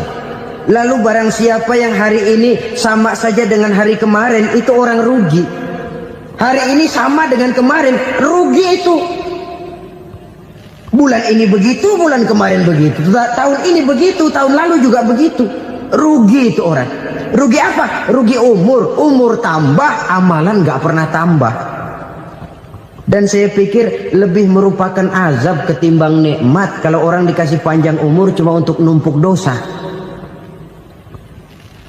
Lalu barang siapa yang hari ini sama saja dengan hari kemarin, itu orang rugi. Hari ini sama dengan kemarin, rugi itu. Bulan ini begitu, bulan kemarin begitu, tahun ini begitu, tahun lalu juga begitu. Rugi itu orang. Rugi apa? Rugi umur. Umur tambah, amalan gak pernah tambah. Dan saya pikir lebih merupakan azab ketimbang nikmat kalau orang dikasih panjang umur cuma untuk numpuk dosa.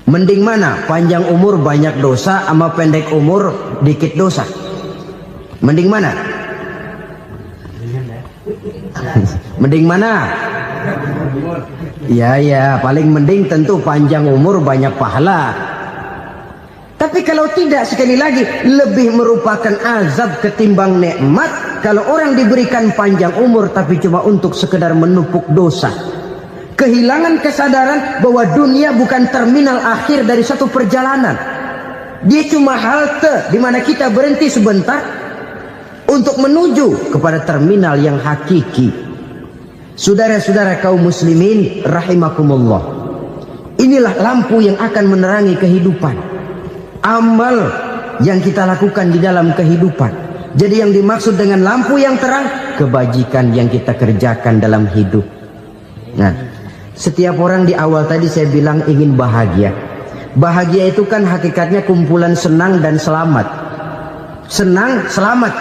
Mending mana? Panjang umur banyak dosa sama pendek umur dikit dosa. Mending mana? Mending mana? Ya, paling mending tentu panjang umur banyak pahala. Tapi kalau tidak, sekali lagi, lebih merupakan azab ketimbang nikmat kalau orang diberikan panjang umur tapi cuma untuk sekedar menumpuk dosa. Kehilangan kesadaran bahwa dunia bukan terminal akhir dari satu perjalanan. Dia cuma halte di mana kita berhenti sebentar untuk menuju kepada terminal yang hakiki. Saudara-saudara kaum muslimin rahimakumullah, inilah lampu yang akan menerangi kehidupan. Amal yang kita lakukan di dalam kehidupan. Jadi yang dimaksud dengan lampu yang terang, kebajikan yang kita kerjakan dalam hidup. Nah, setiap orang di awal tadi saya bilang ingin bahagia. Bahagia itu kan hakikatnya kumpulan senang dan selamat. Senang, selamat.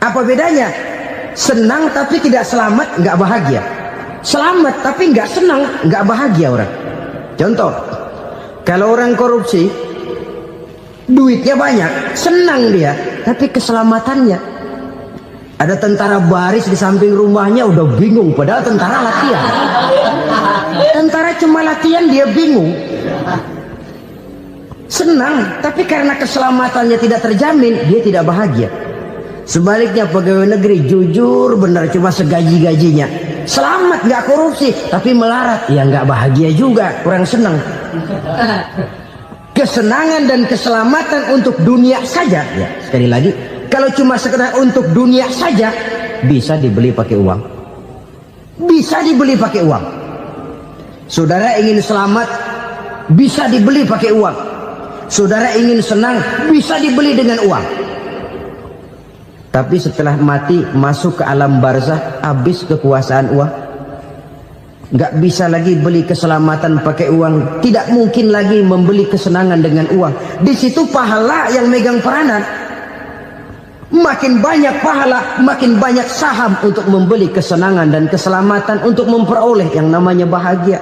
Apa bedanya? Senang tapi tidak selamat, nggak bahagia. Selamat tapi nggak senang, nggak bahagia orang. Contoh, kalau orang korupsi, duitnya banyak, senang dia, tapi keselamatannya. Ada tentara baris di samping rumahnya udah bingung, padahal tentara latihan. Tentara cuma latihan, dia bingung. Senang, tapi karena keselamatannya tidak terjamin, dia tidak bahagia. Sebaliknya pegawai negeri jujur benar, cuma segaji-gajinya, selamat nggak korupsi, tapi melarat, ya nggak bahagia juga, kurang senang. Kesenangan dan keselamatan untuk dunia saja, ya sekali lagi, kalau cuma sekedar untuk dunia saja, bisa dibeli pakai uang. Bisa dibeli pakai uang. Saudara ingin selamat, bisa dibeli pakai uang. Saudara ingin senang, bisa dibeli dengan uang. Tapi setelah mati, masuk ke alam barzah, habis kekuasaan uang. Nggak bisa lagi beli keselamatan pakai uang. Tidak mungkin lagi membeli kesenangan dengan uang. Di situ pahala yang megang peranan. Makin banyak pahala, makin banyak saham untuk membeli kesenangan dan keselamatan, untuk memperoleh yang namanya bahagia.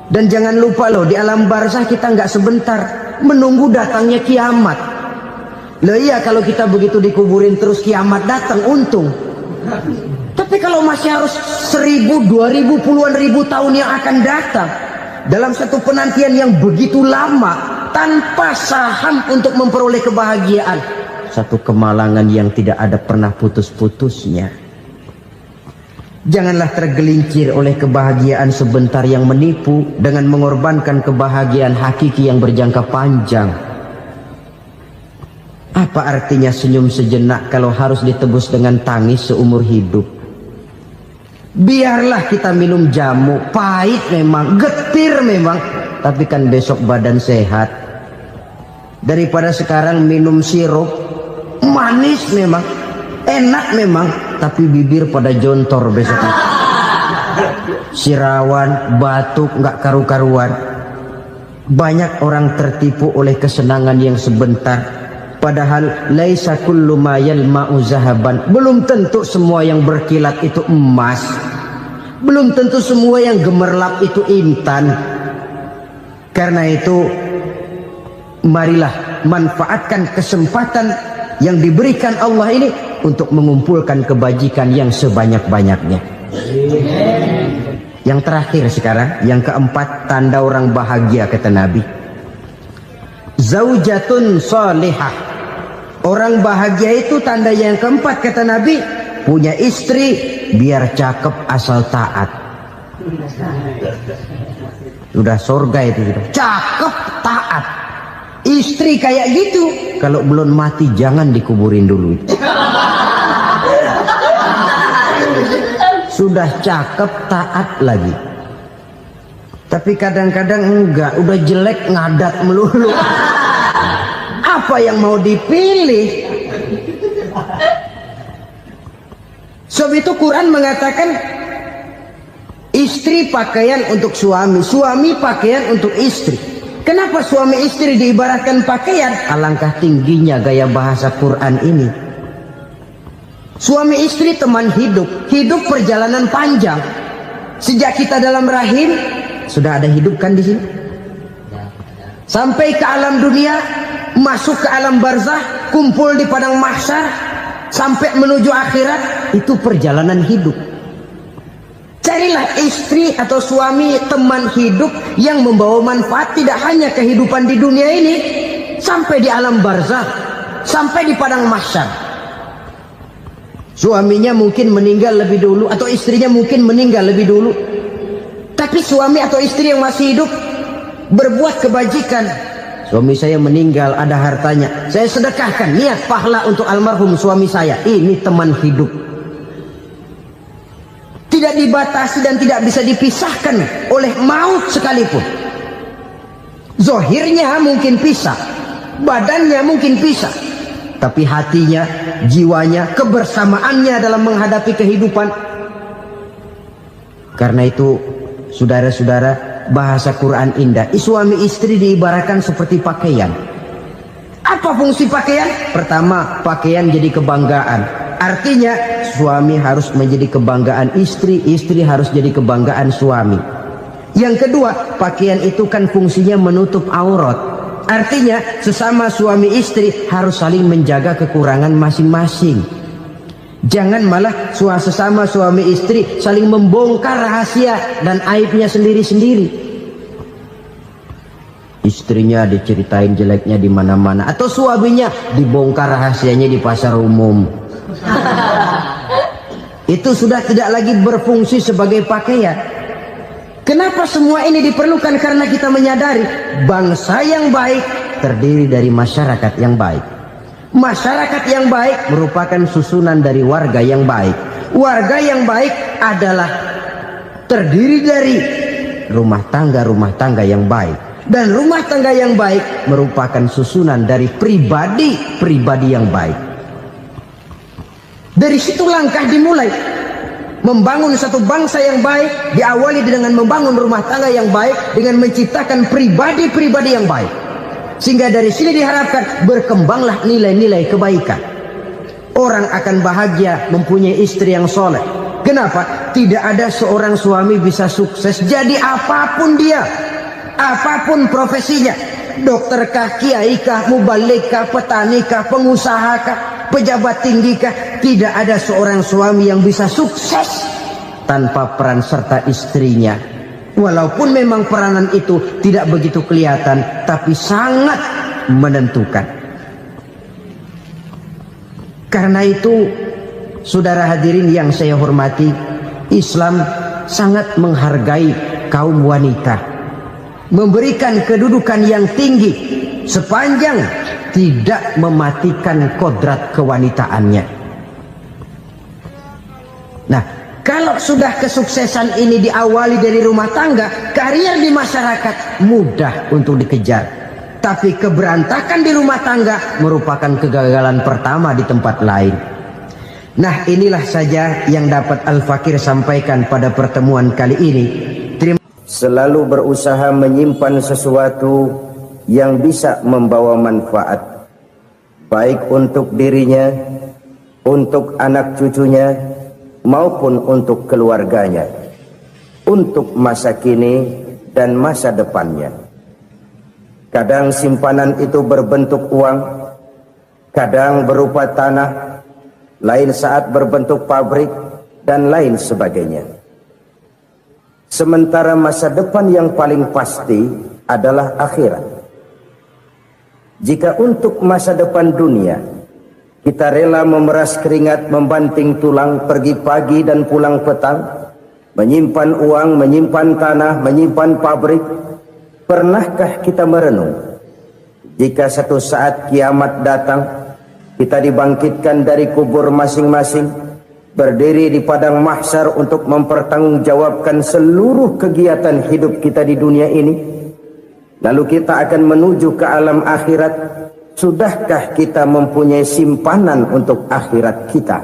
Dan jangan lupa loh, di alam barzah kita nggak sebentar, menunggu datangnya kiamat. Loh iya, kalau kita begitu dikuburin terus kiamat datang, untung. Tapi kalau masih harus 1000, 2000, puluhan ribu tahun yang akan datang, dalam satu penantian yang begitu lama, tanpa saham untuk memperoleh kebahagiaan, satu kemalangan yang tidak ada pernah putus-putusnya. Janganlah tergelincir oleh kebahagiaan sebentar yang menipu dengan mengorbankan kebahagiaan hakiki yang berjangka panjang. Apa artinya senyum sejenak kalau harus ditebus dengan tangis seumur hidup? Biarlah kita minum jamu, pahit memang, getir memang, tapi kan besok badan sehat. Daripada sekarang minum sirup, manis memang, enak memang, tapi bibir pada jontor besoknya. Sirawan, batuk, nggak karu-karuan. Banyak orang tertipu oleh kesenangan yang sebentar, padahal laisa kullu ma yalma'u zahaban. Belum tentu semua yang berkilat itu emas, belum tentu semua yang gemerlap itu intan. Karena itu, marilah manfaatkan kesempatan yang diberikan Allah ini untuk mengumpulkan kebajikan yang sebanyak-banyaknya. Yang terakhir sekarang, yang keempat, tanda orang bahagia kata Nabi. Zaujatun salihah. Orang bahagia itu tanda yang keempat kata Nabi, punya istri biar cakep asal taat. Sudah surga itu sudah. Cakep taat. Istri kayak gitu, kalau belum mati jangan dikuburin dulu. Sudah cakep taat lagi. Tapi kadang-kadang enggak, udah jelek ngadat melulu. Apa yang mau dipilih? Sebab itu Quran mengatakan istri pakaian untuk suami, suami pakaian untuk istri. Kenapa suami istri diibaratkan pakaian? Alangkah tingginya gaya bahasa Quran ini. Suami istri teman hidup, hidup perjalanan panjang. Sejak kita dalam rahim sudah ada hidup kan di sini. Sampai ke alam dunia, masuk ke alam barzah, kumpul di padang mahsyar, sampai menuju akhirat, itu perjalanan hidup. Carilah istri atau suami teman hidup yang membawa manfaat tidak hanya kehidupan di dunia ini, sampai di alam barzah, sampai di padang mahsyar. Suaminya mungkin meninggal lebih dulu, atau istrinya mungkin meninggal lebih dulu, tapi suami atau istri yang masih hidup berbuat kebajikan. Suami saya meninggal, ada hartanya, saya sedekahkan, niat pahala untuk almarhum suami saya. Ini teman hidup, tidak dibatasi dan tidak bisa dipisahkan oleh maut sekalipun. Zohirnya mungkin pisah, badannya mungkin pisah, tapi hatinya, jiwanya, kebersamaannya dalam menghadapi kehidupan. Karena itu, saudara-saudara, bahasa Quran indah. Suami istri diibaratkan seperti pakaian. Apa fungsi pakaian? Pertama, pakaian jadi kebanggaan. Artinya suami harus menjadi kebanggaan istri, istri harus jadi kebanggaan suami. Yang kedua, pakaian itu kan fungsinya menutup aurat. Artinya sesama suami istri harus saling menjaga kekurangan masing-masing. Jangan malah sesama suami istri saling membongkar rahasia dan aibnya sendiri-sendiri. Istrinya diceritain jeleknya di mana-mana, atau suaminya dibongkar rahasianya di pasar umum. Itu sudah tidak lagi berfungsi sebagai pakaian. Kenapa semua ini diperlukan? Karena kita menyadari bangsa yang baik terdiri dari masyarakat yang baik. Masyarakat yang baik merupakan susunan dari warga yang baik. Warga yang baik adalah terdiri dari rumah tangga yang baik. Dan rumah tangga yang baik merupakan susunan dari pribadi yang baik. Dari situ langkah dimulai. Membangun satu bangsa yang baik diawali dengan membangun rumah tangga yang baik, dengan menciptakan pribadi-pribadi yang baik. Sehingga dari sini diharapkan berkembanglah nilai-nilai kebaikan. Orang akan bahagia mempunyai istri yang soleh. Kenapa? Tidak ada seorang suami bisa sukses jadi apapun dia, apapun profesinya. Dokterkah, kiaikah, mubalikah, petanikah, pengusahakah, pejabat tinggikah, tidak ada seorang suami yang bisa sukses tanpa peran serta istrinya. Walaupun memang peranan itu tidak begitu kelihatan, tapi sangat menentukan. Karena itu, saudara hadirin yang saya hormati, Islam sangat menghargai kaum wanita, memberikan kedudukan yang tinggi sepanjang tidak mematikan kodrat kewanitaannya. Nah, kalau sudah kesuksesan ini diawali dari rumah tangga, karier di masyarakat mudah untuk dikejar. Tapi keberantakan di rumah tangga merupakan kegagalan pertama di tempat lain. Nah, inilah saja yang dapat Al-Fakir sampaikan pada pertemuan kali ini. selalu berusaha menyimpan sesuatu yang bisa membawa manfaat, baik untuk dirinya, untuk anak cucunya, maupun untuk keluarganya, untuk masa kini dan masa depannya. Kadang simpanan itu berbentuk uang, kadang berupa tanah, lain saat berbentuk pabrik, dan lain sebagainya. Sementara masa depan yang paling pasti adalah akhirat. Jika untuk masa depan dunia kita rela memeras keringat, membanting tulang, pergi pagi dan pulang petang, menyimpan uang, menyimpan tanah, menyimpan pabrik, pernahkah kita merenung jika satu saat kiamat datang, kita dibangkitkan dari kubur masing-masing, berdiri di padang mahsyar untuk mempertanggungjawabkan seluruh kegiatan hidup kita di dunia ini, lalu kita akan menuju ke alam akhirat. Sudahkah kita mempunyai simpanan untuk akhirat kita?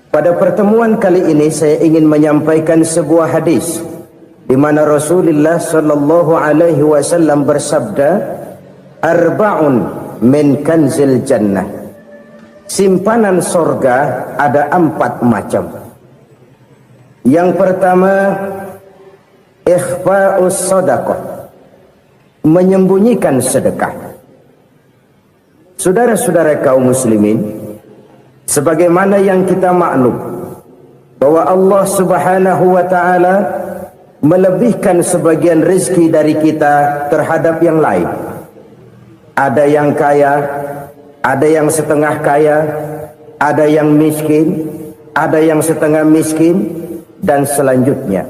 Pada pertemuan kali ini saya ingin menyampaikan sebuah hadis di mana Rasulullah sallallahu alaihi wasallam bersabda, "Arba'un min kanzil jannah." Simpanan sorga ada 4 macam. Yang pertama, ikhfa'us sadaqah, menyembunyikan sedekah. Saudara-saudara kaum muslimin, sebagaimana yang kita maklum bahwa Allah Subhanahu wa taala melebihkan sebagian rezeki dari kita terhadap yang lain. Ada yang kaya, ada yang setengah kaya, ada yang miskin, ada yang setengah miskin, dan selanjutnya.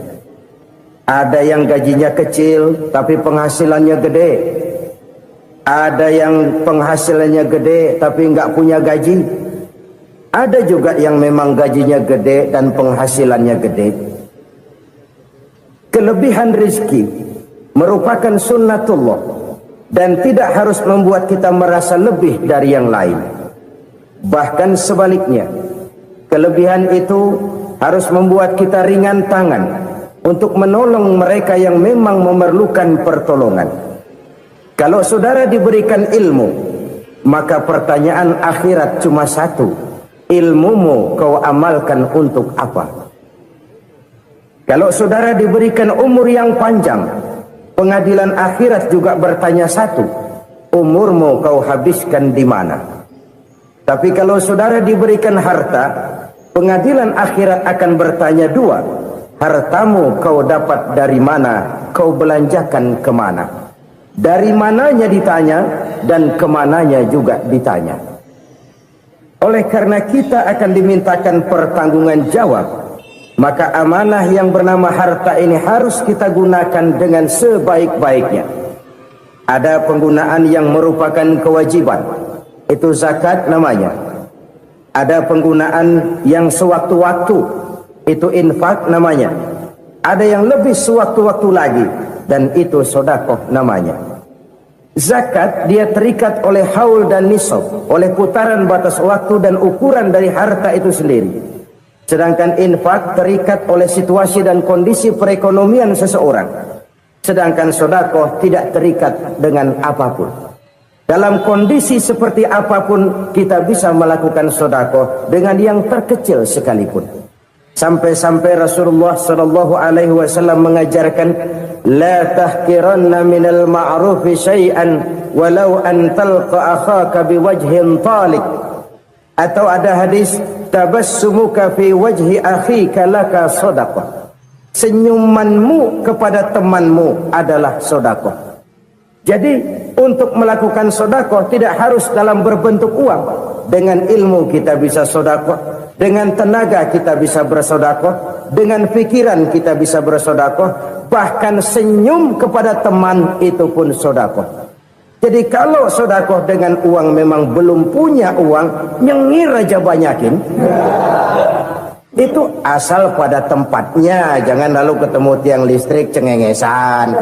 Ada yang gajinya kecil tapi penghasilannya gede. Ada yang penghasilannya gede tapi nggak punya gaji. Ada juga yang memang gajinya gede dan penghasilannya gede. Kelebihan rezeki merupakan sunnatullah dan tidak harus membuat kita merasa lebih dari yang lain. Bahkan sebaliknya, kelebihan itu harus membuat kita ringan tangan untuk menolong mereka yang memang memerlukan pertolongan. Kalau saudara diberikan ilmu, maka pertanyaan akhirat cuma satu: ilmumu kau amalkan untuk apa? Kalau saudara diberikan umur yang panjang, pengadilan akhirat juga bertanya satu: umurmu kau habiskan di mana? Tapi kalau saudara diberikan harta, pengadilan akhirat akan bertanya dua: hartamu kau dapat dari mana? Kau belanjakan kemana? Dari mananya ditanya, dan kemananya juga ditanya. Oleh karena kita akan dimintakan pertanggungan jawab, maka amanah yang bernama harta ini harus kita gunakan dengan sebaik-baiknya. Ada penggunaan yang merupakan kewajiban, itu zakat namanya. Ada penggunaan yang sewaktu-waktu, itu infak namanya. Ada yang lebih sewaktu-waktu lagi, dan itu sedekah namanya. Zakat dia terikat oleh haul dan nisab, oleh putaran batas waktu dan ukuran dari harta itu sendiri. Sedangkan infak terikat oleh situasi dan kondisi perekonomian seseorang. Sedangkan sedekah tidak terikat dengan apapun. Dalam kondisi seperti apapun kita bisa melakukan sedekah dengan yang terkecil sekalipun. Sampai-sampai Rasulullah sallallahu alaihi wasallam mengajarkan, la tahkiranna minal ma'rufi syai'an walau an talqa akhaka biwajhin talik. Atau ada hadis, tabassumuka fi wajhi akhika laka shadaqah. Senyumanmu kepada temanmu adalah sedekah. Jadi untuk melakukan sedekah tidak harus dalam berbentuk uang. Dengan ilmu kita bisa sedekah, dengan tenaga kita bisa bersedekah, dengan pikiran kita bisa bersedekah, bahkan senyum kepada teman itu pun sedekah. Jadi kalau sedekah dengan uang memang belum punya uang, nyengir aja banyakin. Itu asal pada tempatnya, jangan lalu ketemu tiang listrik cengengesan.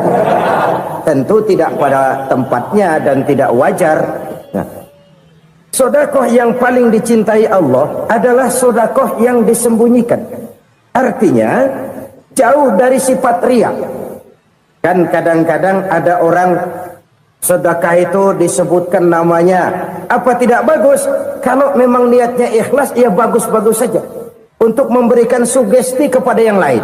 Tentu tidak pada tempatnya dan tidak wajar. Nah, sedekah yang paling dicintai Allah adalah sedekah yang disembunyikan. Artinya, jauh dari sifat riya. Kan kadang-kadang ada orang sedekah itu disebutkan namanya, apa tidak bagus? Kalau memang niatnya ikhlas, ya bagus-bagus saja. Untuk memberikan sugesti kepada yang lain.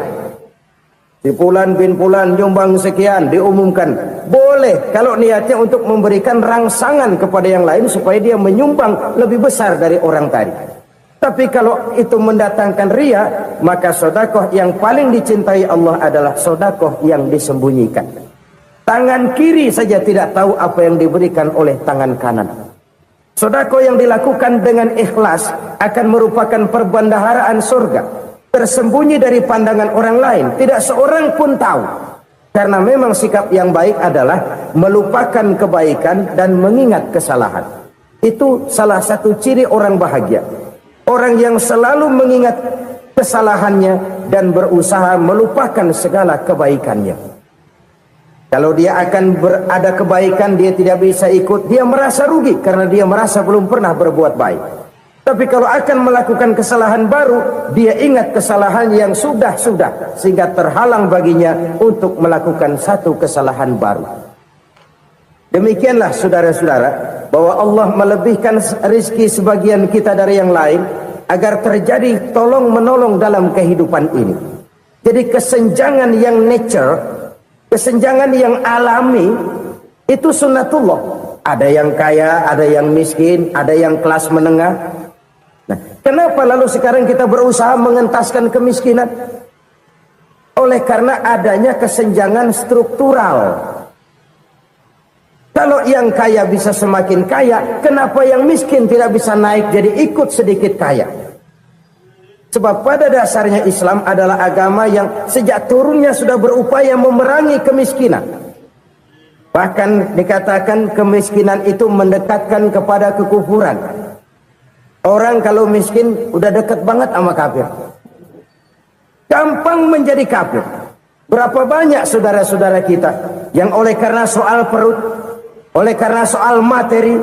Si Fulan bin Fulan nyumbang sekian, diumumkan. Boleh kalau niatnya untuk memberikan rangsangan kepada yang lain supaya dia menyumbang lebih besar dari orang tadi. Tapi kalau itu mendatangkan riya, maka sedekah yang paling dicintai Allah adalah sedekah yang disembunyikan. Tangan kiri saja tidak tahu apa yang diberikan oleh tangan kanan. Sedekah yang dilakukan dengan ikhlas akan merupakan perbendaharaan surga, tersembunyi dari pandangan orang lain, tidak seorang pun tahu. Karena memang sikap yang baik adalah melupakan kebaikan dan mengingat kesalahan. Itu salah satu ciri orang bahagia. Orang yang selalu mengingat kesalahannya dan berusaha melupakan segala kebaikannya. Kalau dia akan ada kebaikan, dia tidak bisa ikut, dia merasa rugi karena dia merasa belum pernah berbuat baik. Tapi kalau akan melakukan kesalahan baru, dia ingat kesalahan yang sudah-sudah, sehingga terhalang baginya untuk melakukan satu kesalahan baru. Demikianlah saudara-saudara, bahwa Allah melebihkan rizki sebagian kita dari yang lain, agar terjadi tolong-menolong dalam kehidupan ini. Jadi kesenjangan yang nature, kesenjangan yang alami, itu sunnatullah. Ada yang kaya, ada yang miskin, ada yang kelas menengah. Nah, kenapa lalu sekarang kita berusaha mengentaskan kemiskinan? Oleh karena adanya kesenjangan struktural. Kalau yang kaya bisa semakin kaya, kenapa yang miskin tidak bisa naik jadi ikut sedikit kaya? Sebab pada dasarnya Islam adalah agama yang sejak turunnya sudah berupaya memerangi kemiskinan. Bahkan dikatakan kemiskinan itu mendekatkan kepada kekufuran. Orang kalau miskin udah dekat banget sama kafir. Gampang menjadi kafir. Berapa banyak saudara-saudara kita yang oleh karena soal perut, oleh karena soal materi,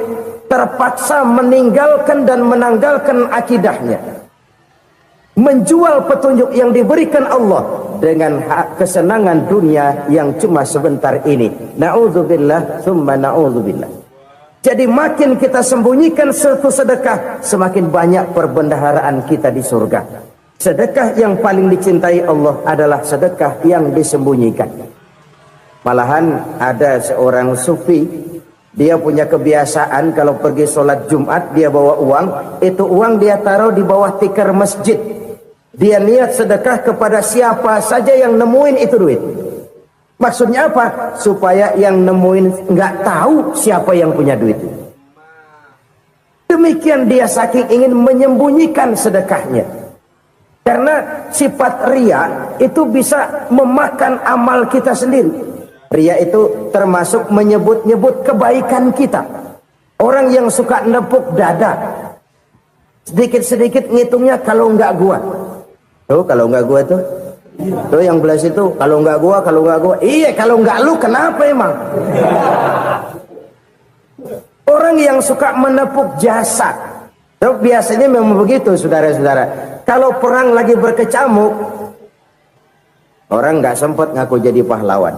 terpaksa meninggalkan dan menanggalkan akidahnya. Menjual petunjuk yang diberikan Allah dengan kesenangan dunia yang cuma sebentar ini. Na'udzubillah, summa na'udzubillah. Jadi makin kita sembunyikan satu sedekah, semakin banyak perbendaharaan kita di surga. Sedekah yang paling dicintai Allah adalah sedekah yang disembunyikan. Malahan ada seorang sufi, dia punya kebiasaan kalau pergi sholat Jumat dia bawa uang, itu uang dia taruh di bawah tikar masjid. Dia niat sedekah kepada siapa saja yang nemuin itu duit. Maksudnya apa? Supaya yang nemuin nggak tahu siapa yang punya duit. Demikian dia saking ingin menyembunyikan sedekahnya. Karena sifat riya itu bisa memakan amal kita sendiri. Riya itu termasuk menyebut-nyebut kebaikan kita. Orang yang suka nepuk dada, sedikit-sedikit ngitungnya kalau nggak gua. Tuh kalau nggak gua tuh. Tuh yang belas itu kalau nggak gua, kalau nggak gua. Iya kalau nggak lu kenapa emang? Orang yang suka menepuk jasa. Tuh, biasanya memang begitu saudara-saudara. Kalau perang lagi berkecamuk, orang nggak sempat ngaku jadi pahlawan.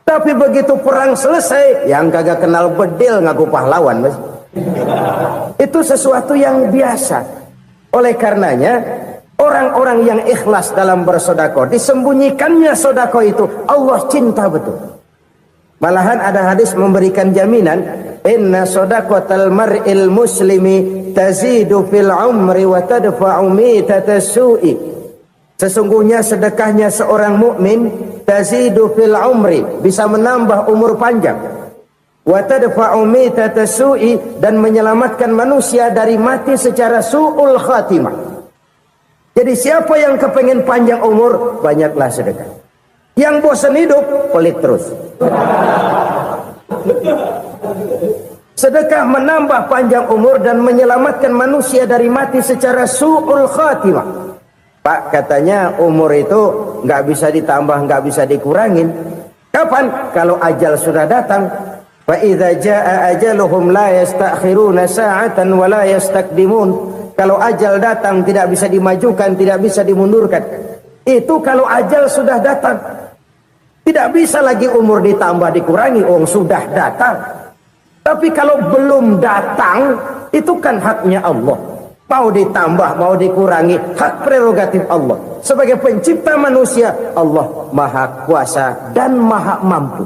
Tapi begitu perang selesai, yang kagak kenal bedil ngaku pahlawan, mas. Itu sesuatu yang biasa. Oleh karenanya, orang-orang yang ikhlas dalam bersedekah, disembunyikannya sedekah itu, Allah cinta betul. Malahan ada hadis memberikan jaminan, inna sedaqatal mar'il muslimi tazidu fil umri wa tadfa'u mitatas su'i. Sesungguhnya sedekahnya seorang mukmin tazidu fil umri, bisa menambah umur panjang. Wa tadfa'u mitatas su'i, dan menyelamatkan manusia dari mati secara su'ul khatimah. Jadi siapa yang kepengen panjang umur, banyaklah sedekah. Yang bosan hidup, pelit terus. Sedekah menambah panjang umur dan menyelamatkan manusia dari mati secara su'ul khatimah. Pak, katanya umur itu nggak bisa ditambah, nggak bisa dikurangin. Kapan? Kalau ajal sudah datang. Fa idza jaa ajaluhum la yastakhiruna sa'atan wa la yastaqdimun. Kalau ajal datang tidak bisa dimajukan, tidak bisa dimundurkan. Itu kalau ajal sudah datang. Tidak bisa lagi umur ditambah dikurangi, sudah datang. Tapi kalau belum datang, itu kan haknya Allah. Mau ditambah, mau dikurangi, hak prerogatif Allah. Sebagai pencipta manusia, Allah Maha Kuasa dan Maha Mampu.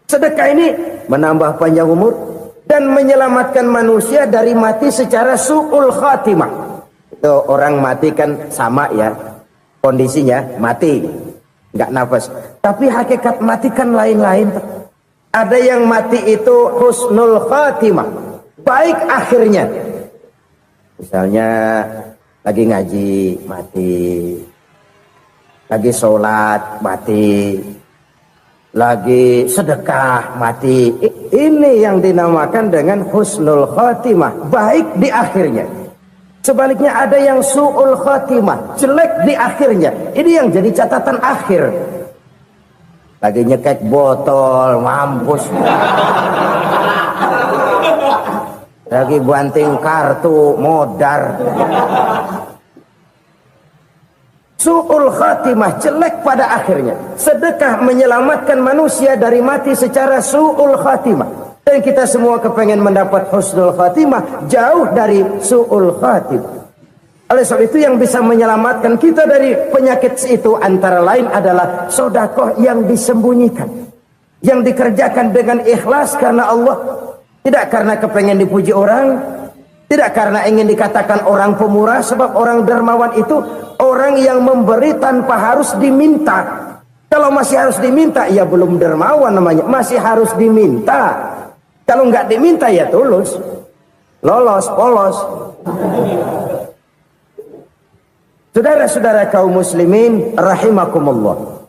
Sedekah ini menambah panjang umur dan menyelamatkan manusia dari mati secara su'ul khatimah. Itu orang mati kan sama ya, kondisinya mati, nggak nafas. Tapi hakikat mati kan lain-lain. Ada yang mati itu husnul khatimah, baik akhirnya. Misalnya lagi ngaji mati, lagi sholat mati, lagi sedekah mati. Ini yang dinamakan dengan husnul khatimah, baik di akhirnya. Sebaliknya ada yang su'ul khatimah, jelek di akhirnya. Ini yang jadi catatan akhir. Lagi nyekek botol, mampus. Lagi banting kartu, modar. Su'ul khatimah, jelek pada akhirnya. Sedekah menyelamatkan manusia dari mati secara su'ul khatimah. Dan kita semua kepengen mendapat husnul khatimah, jauh dari su'ul khatimah. Oleh sebab itu yang bisa menyelamatkan kita dari penyakit itu antara lain adalah sedekah yang disembunyikan, yang dikerjakan dengan ikhlas karena Allah. Tidak karena kepengen dipuji orang, tidak karena ingin dikatakan orang pemurah, sebab orang dermawan itu orang yang memberi tanpa harus diminta. Kalau masih harus diminta, ya belum dermawan namanya, masih harus diminta. Kalau nggak diminta ya tulus, lolos, polos. Saudara-saudara kaum muslimin rahimakumullah.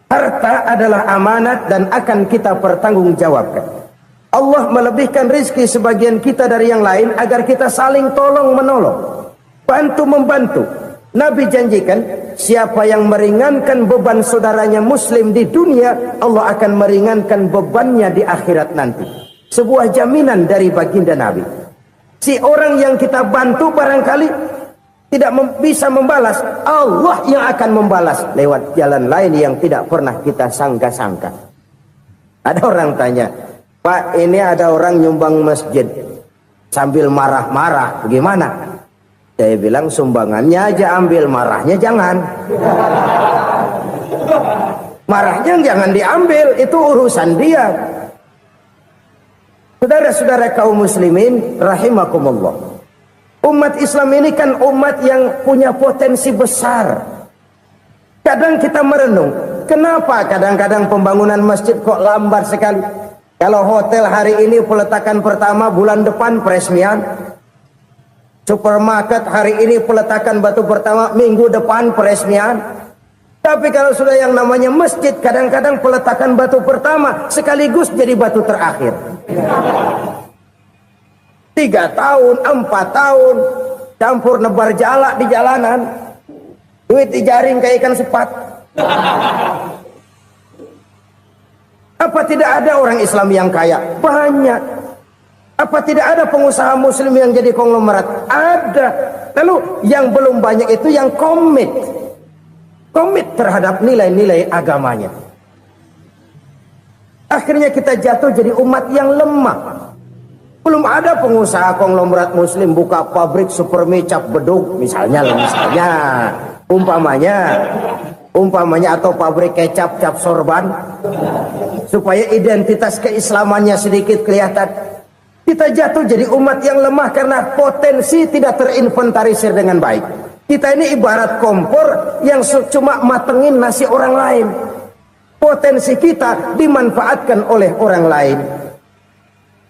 Harta adalah amanat dan akan kita pertanggungjawabkan. Allah melebihkan rizki sebagian kita dari yang lain agar kita saling tolong menolong, bantu membantu. Nabi janjikan siapa yang meringankan beban saudaranya muslim di dunia, Allah akan meringankan bebannya di akhirat nanti. Sebuah jaminan dari baginda Nabi. Si orang yang kita bantu barangkali tidak bisa membalas, Allah yang akan membalas lewat jalan lain yang tidak pernah kita sangka-sangka. Ada orang tanya, Pak, ini ada orang nyumbang masjid sambil marah-marah, bagaimana? Saya bilang sumbangannya aja ambil, marahnya jangan. Marahnya jangan diambil, itu urusan dia. Saudara-saudara kaum muslimin rahimakumullah. Umat Islam ini kan umat yang punya potensi besar. Kadang kita merenung, kenapa kadang-kadang pembangunan masjid kok lambat sekali? Kalau hotel hari ini peletakan pertama, bulan depan peresmian. Supermarket hari ini peletakan batu pertama, minggu depan peresmian. Tapi kalau sudah yang namanya masjid, kadang-kadang peletakan batu pertama sekaligus jadi batu terakhir. 3 tahun, 4 tahun, campur nebar jalak di jalanan, duit dijaring kayak ikan sepat. Apa tidak ada orang Islam yang kaya? Banyak. Apa tidak ada pengusaha muslim yang jadi konglomerat? Ada. Lalu yang belum banyak itu yang komit terhadap nilai-nilai agamanya. Akhirnya kita jatuh jadi umat yang lemah. Belum ada pengusaha konglomerat muslim buka pabrik super mie cap beduk misalnya umpamanya atau pabrik kecap cap sorban supaya identitas keislamannya sedikit kelihatan. Kita jatuh jadi umat yang lemah karena potensi tidak terinventarisir dengan baik. Kita ini ibarat kompor yang cuma matengin nasi orang lain. Potensi kita dimanfaatkan oleh orang lain.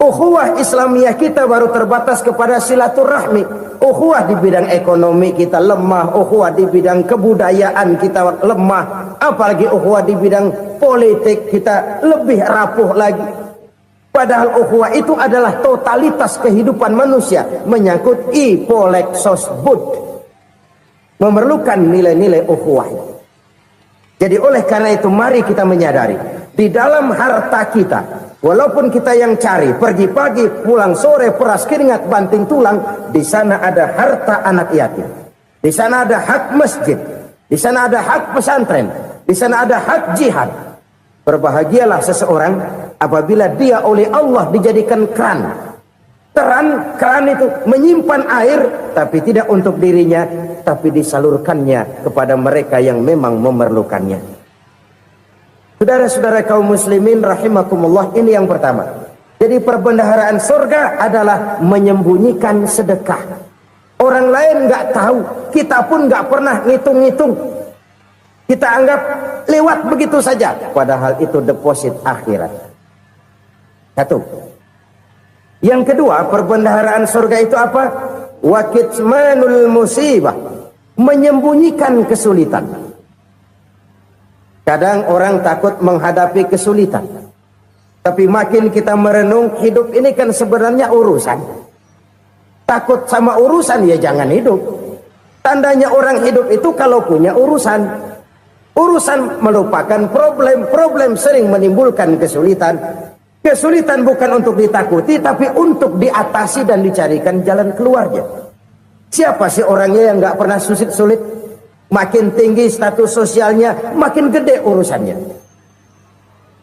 Ukhuwah Islamiyah kita baru terbatas kepada silaturahmi. Ukhuwah di bidang ekonomi kita lemah, ukhuwah di bidang kebudayaan kita lemah, apalagi ukhuwah di bidang politik kita lebih rapuh lagi. Padahal ukhuwah itu adalah totalitas kehidupan manusia, menyangkut ipolek sosbud, memerlukan nilai-nilai ukhuwah. Jadi oleh karena itu mari kita menyadari di dalam harta kita, walaupun kita yang cari, pergi pagi, pulang sore, peras keringat, banting tulang, di sana ada harta anak yatim. Di sana ada hak masjid. di sana ada hak pesantren, di sana ada hak jihad. Berbahagialah seseorang apabila dia oleh Allah dijadikan keran. Keran itu menyimpan air, tapi tidak untuk dirinya, tapi disalurkannya kepada mereka yang memang memerlukannya. Saudara-saudara kaum muslimin rahimakumullah, ini yang pertama. Jadi perbendaharaan surga adalah menyembunyikan sedekah. Orang lain nggak tahu, kita pun nggak pernah ngitung-ngitung. Kita anggap lewat begitu saja, padahal itu deposit akhirat. Satu. Yang kedua, perbendaharaan surga itu apa? Wa kitmanul musibah, menyembunyikan kesulitan. Kadang orang takut menghadapi kesulitan, tapi makin kita merenung, hidup ini kan sebenarnya urusan. Takut sama urusan, ya jangan hidup. Tandanya orang hidup itu kalau punya urusan. Urusan merupakan problem. Problem sering menimbulkan kesulitan. Kesulitan bukan untuk ditakuti, tapi untuk diatasi dan dicarikan jalan keluarnya. Siapa sih orangnya yang nggak pernah sulit-sulit? Makin tinggi status sosialnya, makin gede urusannya.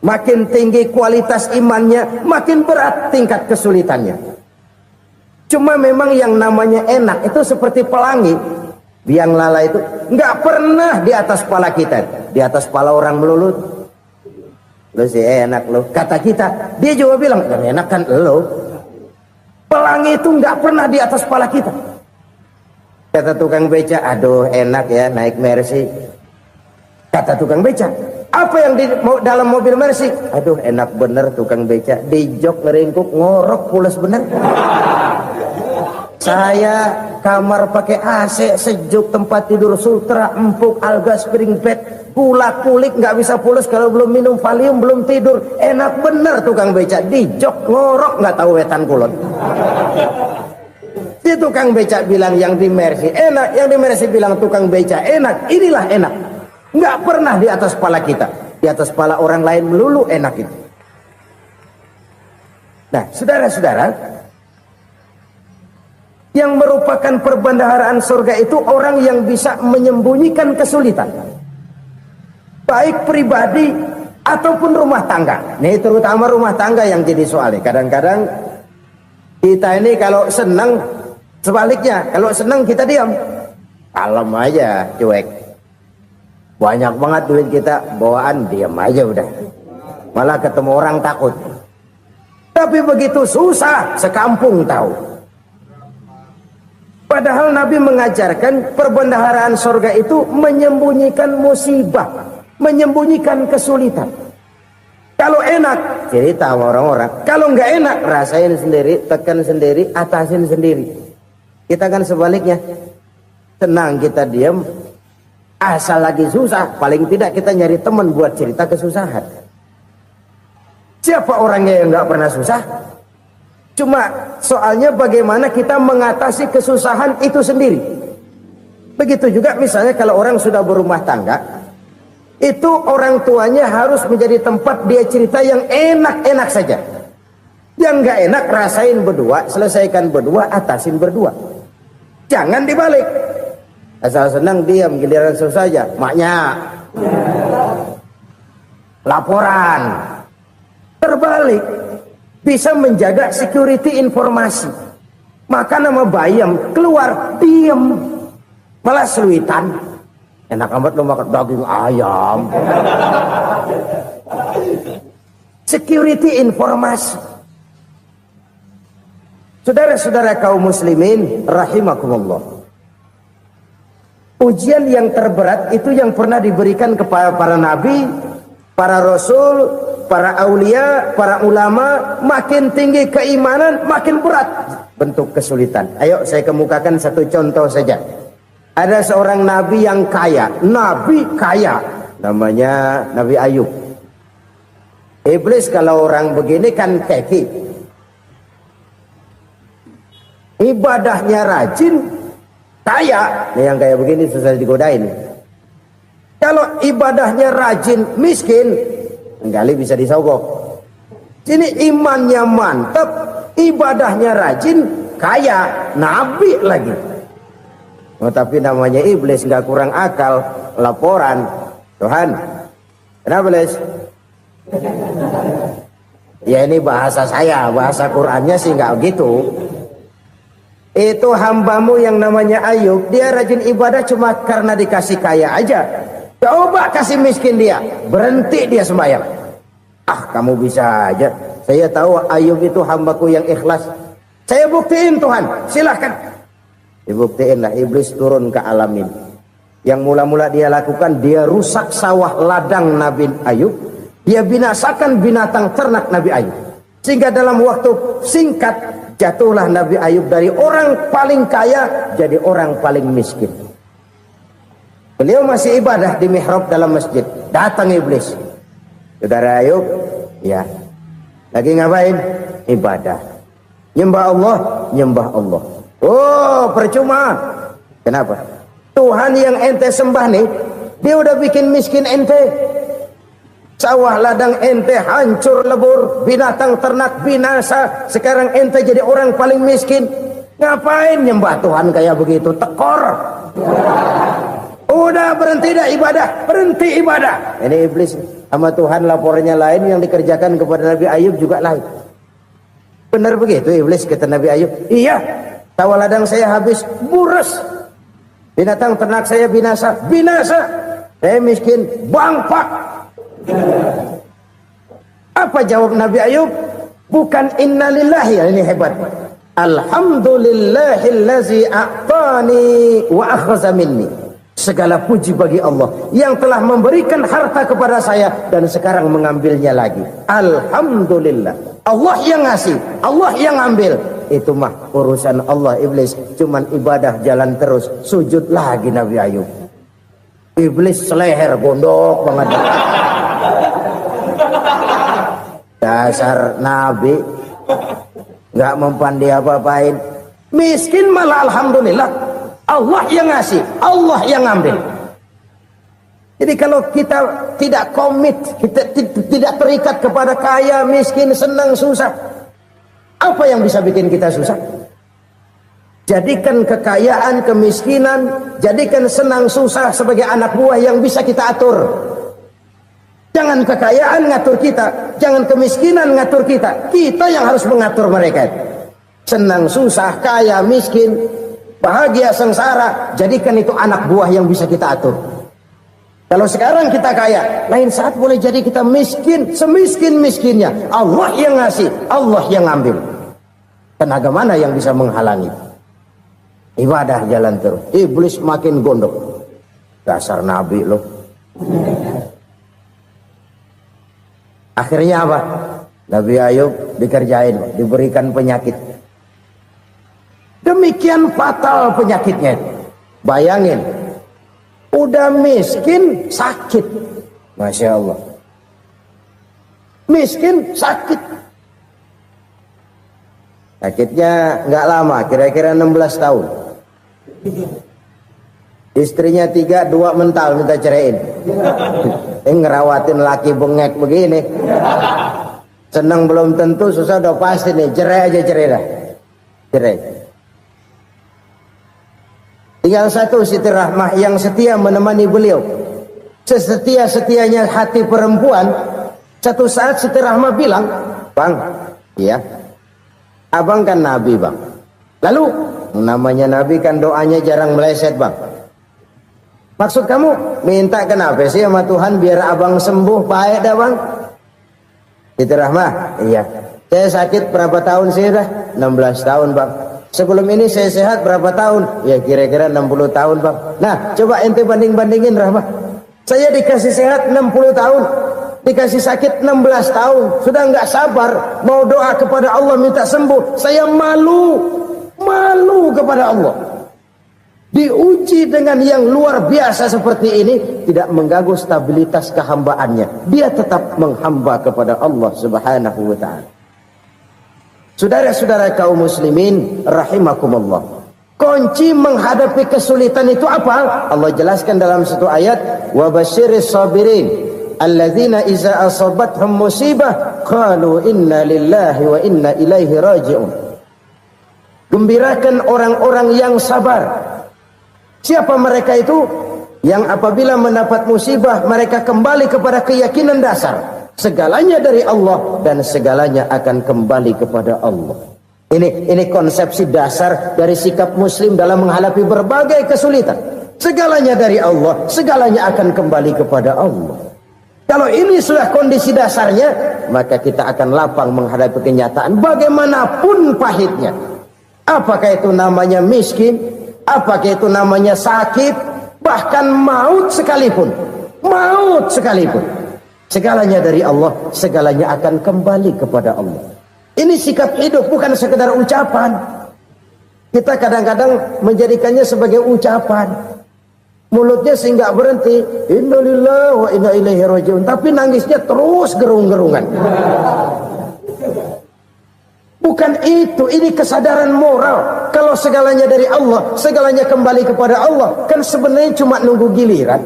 Makin tinggi kualitas imannya, makin berat tingkat kesulitannya. Cuma memang yang namanya enak itu seperti pelangi. Biang lala itu nggak pernah di atas kepala kita, di atas kepala orang melulu. Lo sih enak lo, kata kita. Dia juga bilang yang enak kan lo. Pelangi itu nggak pernah di atas kepala kita. Kata tukang beca, aduh enak ya naik Mercy. Kata tukang beca, apa yang di dalam mobil Mercy? Aduh enak bener tukang beca, di jok ngeringkuk ngorok pules bener. Saya kamar pakai AC, sejuk, tempat tidur sutra, empuk, alga, spring bed, gula kulik, nggak bisa pulas kalau belum minum Valium, belum tidur. Enak bener tukang beca, di jok ngorok nggak tahu wetan kulon. Si tukang beca bilang yang di Mercy enak, yang di Mercy bilang tukang beca enak. Inilah enak, nggak pernah di atas kepala kita, di atas kepala orang lain melulu enak itu. Nah, saudara-saudara, yang merupakan perbendaharaan surga itu orang yang bisa menyembunyikan kesulitan, baik pribadi ataupun rumah tangga. Nih terutama rumah tangga yang jadi soalnya. Kadang-kadang kita ini kalau senang, sebaliknya kalau senang kita diam, kalem aja, cuek. Banyak banget duit kita bawaan, diam aja udah. Malah ketemu orang takut. Tapi begitu susah, sekampung tahu. Padahal Nabi mengajarkan perbendaharaan surga itu menyembunyikan musibah, menyembunyikan kesulitan. Kalau enak, cerita sama orang-orang. Kalau nggak enak, rasain sendiri, tekan sendiri, atasin sendiri. Kita kan sebaliknya. Tenang kita diam, asal lagi susah, paling tidak kita nyari teman buat cerita kesusahan. Siapa orangnya yang nggak pernah susah? Cuma soalnya bagaimana kita mengatasi kesusahan itu sendiri. Begitu juga misalnya kalau orang sudah berumah tangga, itu orang tuanya harus menjadi tempat dia cerita yang enak-enak saja. Yang nggak enak rasain berdua, selesaikan berdua, atasin berdua. Jangan dibalik. Asal senang diam, giliran susah saja. Maknya laporan. Terbalik. Bisa menjaga security informasi. Maka nama bayam keluar diem, malah seluitan. Enak amat lo makan daging ayam. Security informasi. Saudara-saudara kaum muslimin rahimakumullah, ujian yang terberat itu yang pernah diberikan kepada para nabi, para rasul, para aulia, para ulama. Makin tinggi keimanan, makin berat bentuk kesulitan. Ayo saya kemukakan satu contoh saja. Ada seorang nabi yang kaya, nabi kaya, namanya Nabi Ayub. Iblis kalau orang begini kan keki, ibadahnya rajin, kaya. Nih yang kayak begini susah digodain. Kalau ibadahnya rajin, miskin, kali bisa disogok. Sini imannya mantap, ibadahnya rajin, kaya, nabi lagi. Oh, tapi namanya iblis, nggak kurang akal. Laporan, Tuhan, kenapa iblis? Ya ini bahasa saya, bahasa Qurannya sih nggak gitu. Itu hambamu yang namanya Ayub, dia rajin ibadah cuma karena dikasih kaya aja. Coba kasih miskin dia, berhenti dia sembahyang. Ah, kamu bisa aja. Saya tahu Ayub itu hambaku yang ikhlas. Saya buktiin Tuhan, silahkan. Dibuktiin lah, iblis turun ke alam ini. Yang mula-mula dia lakukan, dia rusak sawah ladang Nabi Ayub. Dia binasakan binatang ternak Nabi Ayub. Sehingga dalam waktu singkat, jatuhlah Nabi Ayub dari orang paling kaya jadi orang paling miskin. Beliau masih ibadah di mihrab dalam masjid. Datang iblis. Saudara Ayub, ya, lagi ngapain? Ibadah. Nyembah Allah, nyembah Allah. Oh, percuma. Kenapa? Tuhan yang ente sembah nih, dia udah bikin miskin ente. Sawah ladang ente hancur lebur, binatang ternak binasa. Sekarang ente jadi orang paling miskin. Ngapain nyembah Tuhan kayak begitu? Tekor. Udah berhenti dah ibadah, berhenti ibadah. Ini iblis sama Tuhan laporannya lain, yang dikerjakan kepada Nabi Ayub juga lain. Benar begitu iblis, kata Nabi Ayub. Iya, sawah ladang saya habis, buras. Binatang ternak saya binasa, binasa. Saya miskin, bangpak. Apa jawab Nabi Ayub? Bukan innalillahi, ini hebat. Alhamdulillahillazi a'tani wa akhza minni. Segala puji bagi Allah yang telah memberikan harta kepada saya dan sekarang mengambilnya lagi. Alhamdulillah. Allah yang ngasih, Allah yang ambil. Itu mah urusan Allah. Iblis cuman ibadah jalan terus, sujud lagi Nabi Ayub. Iblis seleher gondok banget. Dasar Nabi nggak mempan dia apa-apain. Miskin malah alhamdulillah. Allah yang ngasih, Allah yang ambil. Jadi kalau kita tidak komit, kita tidak terikat kepada kaya, miskin, senang, susah, apa yang bisa bikin kita susah? Jadikan kekayaan, kemiskinan, jadikan senang, susah sebagai anak buah yang bisa kita atur. Jangan kekayaan ngatur kita, jangan kemiskinan ngatur kita. Kita yang harus mengatur mereka. Senang, susah, kaya, miskin, bahagia, sengsara, jadikan itu anak buah yang bisa kita atur. Kalau sekarang kita kaya, lain saat boleh jadi kita miskin, semiskin-miskinnya. Allah yang ngasih, Allah yang ambil. Tenaga mana yang bisa menghalangi? Ibadah jalan terus. Iblis makin gondok. Dasar Nabi loh. Akhirnya apa? Nabi Ayub dikerjain, diberikan penyakit. Demikian fatal penyakitnya. Bayangin, udah miskin sakit. Masya Allah. Miskin sakit. Sakitnya nggak lama, kira-kira 16 tahun. Istrinya 3, 2 mental minta ceraiin. Ngerawatin laki bengek begini. Senang belum tentu, susah udah pasti nih. Cerai aja, cerai dah. Cerai. Tinggal satu Siti Rahmah yang setia menemani beliau. Sesetia-setianya hati perempuan. Satu saat Siti Rahmah bilang, "Bang, iya, abang kan Nabi bang. Lalu namanya Nabi kan doanya jarang meleset bang. Maksud kamu minta kenapa sih sama Tuhan biar abang sembuh baik dah bang?" Siti Rahmah, iya. Saya sakit berapa tahun sih dah? 16 tahun bang. Sebelum ini saya sehat berapa tahun? Ya kira-kira 60 tahun bang. Nah coba ente banding-bandingin Rahmah. Saya dikasih sehat 60 tahun. Dikasih sakit 16 tahun. Sudah nggak sabar mau doa kepada Allah minta sembuh. Saya malu kepada Allah. Diuji dengan yang luar biasa seperti ini, tidak mengganggu stabilitas kehambaannya. Dia tetap menghamba kepada Allah Subhanahu wa ta'ala. Saudara-saudara kaum muslimin rahimakumullah. Kunci menghadapi kesulitan itu apa? Allah jelaskan dalam satu ayat, wa basyiris sabirin alladzina iza asabathum musibah qalu inna lillahi wa inna ilaihi raji'un. Gembirakan orang-orang yang sabar Siapa mereka itu? Yang apabila mendapat musibah mereka kembali kepada keyakinan dasar. Segalanya dari Allah dan segalanya akan kembali kepada Allah. Ini konsepsi dasar dari sikap muslim dalam menghadapi berbagai kesulitan. Segalanya dari Allah, segalanya akan kembali kepada Allah. Kalau ini sudah kondisi dasarnya, maka kita akan lapang menghadapi kenyataan bagaimanapun pahitnya. Apakah itu namanya miskin, apakah itu namanya sakit, bahkan maut sekalipun. Maut sekalipun. Segalanya dari Allah, segalanya akan kembali kepada Allah. Ini sikap hidup, bukan sekedar ucapan. Kita kadang-kadang menjadikannya sebagai ucapan. Mulutnya sehingga berhenti, innalillahi wa inna ilaihi rajiun, tapi nangisnya terus gerung-gerungan. Bukan itu, ini kesadaran moral. Kalau segalanya dari Allah, segalanya kembali kepada Allah, kan sebenarnya cuma nunggu giliran.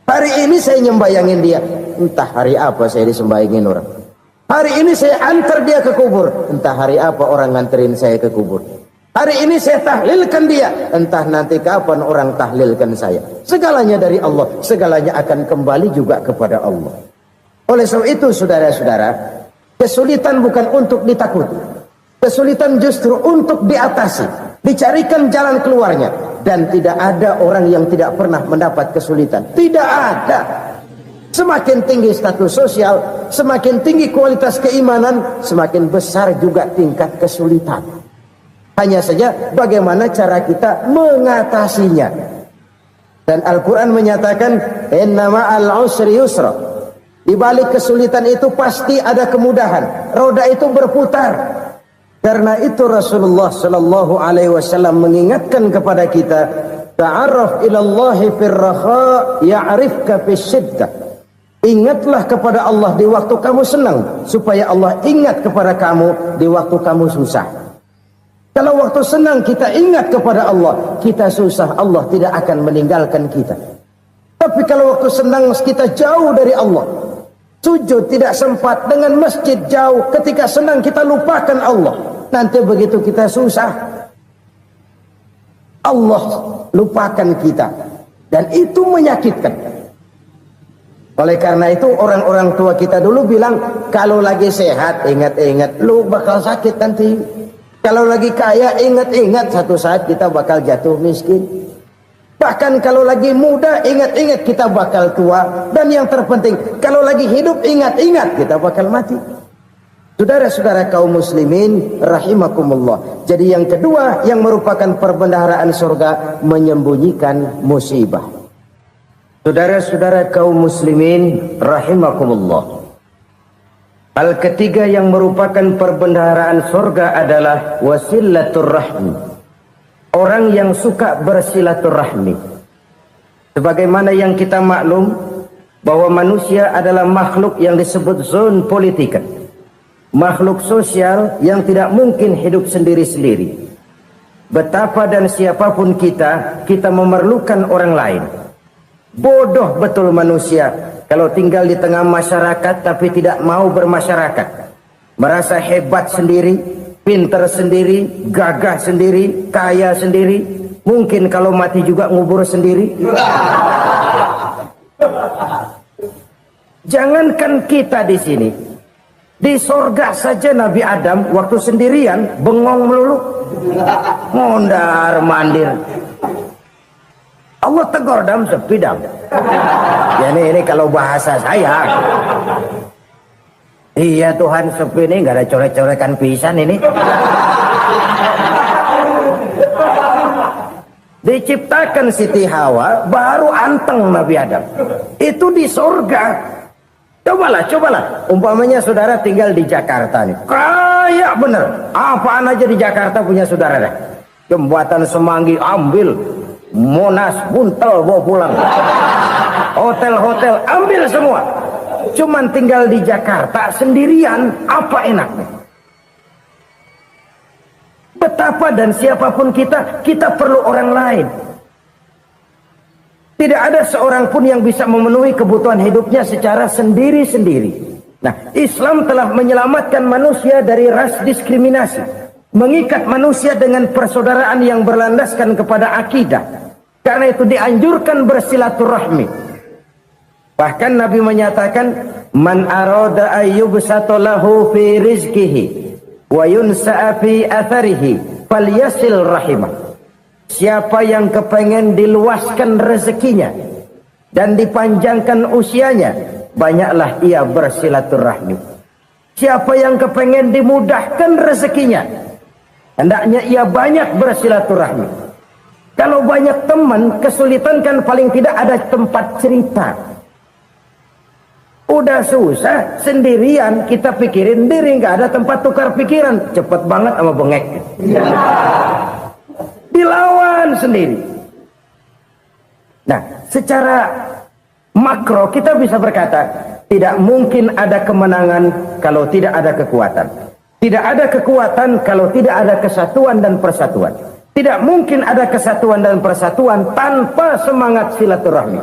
Hari ini saya nyembayangin dia, entah hari apa saya disembayangin orang. Hari ini saya antar dia ke kubur, entah hari apa orang nganterin saya ke kubur. Hari ini saya tahlilkan dia, entah nanti kapan orang tahlilkan saya. Segalanya dari Allah, segalanya akan kembali juga kepada Allah. Oleh sebab itu saudara-saudara, kesulitan bukan untuk ditakuti. Kesulitan justru untuk diatasi, dicarikan jalan keluarnya. Dan tidak ada orang yang tidak pernah mendapat kesulitan. Tidak ada. Semakin tinggi status sosial, semakin tinggi kualitas keimanan, semakin besar juga tingkat kesulitan. Hanya saja bagaimana cara kita mengatasinya. Dan Al-Quran menyatakan, inna ma'al usri yusra. Di balik kesulitan itu pasti ada kemudahan. Roda itu berputar. Karena itu Rasulullah sallallahu alaihi wasallam mengingatkan kepada kita, ta'arraf ila Allah fir raha ya'rifka fis syiddah. Ingatlah kepada Allah di waktu kamu senang, supaya Allah ingat kepada kamu di waktu kamu susah. Kalau waktu senang kita ingat kepada Allah, kita susah, Allah tidak akan meninggalkan kita. Tapi kalau waktu senang kita jauh dari Allah, sujud tidak sempat, dengan masjid jauh, ketika senang kita lupakan Allah. Nanti begitu kita susah, Allah lupakan kita. Dan itu menyakitkan. Oleh karena itu orang-orang tua kita dulu bilang, kalau lagi sehat ingat-ingat lu bakal sakit nanti. Kalau lagi kaya ingat-ingat satu saat kita bakal jatuh miskin. Bahkan kalau lagi muda ingat-ingat kita bakal tua. Dan yang terpenting, kalau lagi hidup ingat-ingat kita bakal mati. Saudara-saudara kaum muslimin rahimakumullah. Jadi yang kedua yang merupakan perbendaharaan surga, menyembunyikan musibah. Saudara-saudara kaum muslimin rahimakumullah. Hal ketiga yang merupakan perbendaharaan surga adalah wasilatur rahmi. Orang yang suka bersilaturahmi. Sebagaimana yang kita maklum bahwa manusia adalah makhluk yang disebut zon politika. Makhluk sosial yang tidak mungkin hidup sendiri-sendiri. Betapa dan siapapun kita memerlukan orang lain. Bodoh betul manusia kalau tinggal di tengah masyarakat tapi tidak mau bermasyarakat. Merasa hebat sendiri, pintar sendiri, gagah sendiri, kaya sendiri. Mungkin kalau mati juga ngubur sendiri. Jangankan kita di sini, di sorga saja Nabi Adam waktu sendirian bengong melulu, mondar mandir. Allah tegur dam sepi dam. Ya ini kalau bahasa saya. Iya Tuhan, sepi ini nggak ada coret-corekan pisan ini. Diciptakan Siti Hawa baru anteng Nabi Adam. Itu di sorga. Cobalah. Umpamanya saudara tinggal di Jakarta nih. Kaya bener. Apaan aja di Jakarta punya saudara dah. Jembatan Semanggi ambil. Monas Buntel bawa pulang. Hotel-hotel ambil semua. Cuman tinggal di Jakarta sendirian, apa enaknya? Betapa dan siapapun kita perlu orang lain. Tidak ada seorang pun yang bisa memenuhi kebutuhan hidupnya secara sendiri-sendiri. Nah, Islam telah menyelamatkan manusia dari ras diskriminasi. Mengikat manusia dengan persaudaraan yang berlandaskan kepada akidah. Karena itu dianjurkan bersilaturahmi. Bahkan Nabi menyatakan, man arada ayyubsata lahu fi rizqihi wa yunsa'a fi atharihi falyasil rahimah. Siapa yang kepengen diluaskan rezekinya dan dipanjangkan usianya, banyaklah ia bersilaturahmi. Siapa yang kepengen dimudahkan rezekinya, hendaknya ia banyak bersilaturahmi. Kalau banyak teman, kesulitan kan paling tidak ada tempat cerita. Udah susah, sendirian kita pikirin diri, nggak ada tempat tukar pikiran. Cepet banget sama bengek. Dilawan sendiri. Nah, secara makro kita bisa berkata, tidak mungkin ada kemenangan kalau tidak ada kekuatan. Tidak ada kekuatan kalau tidak ada kesatuan dan persatuan. Tidak mungkin ada kesatuan dan persatuan tanpa semangat silaturahmi.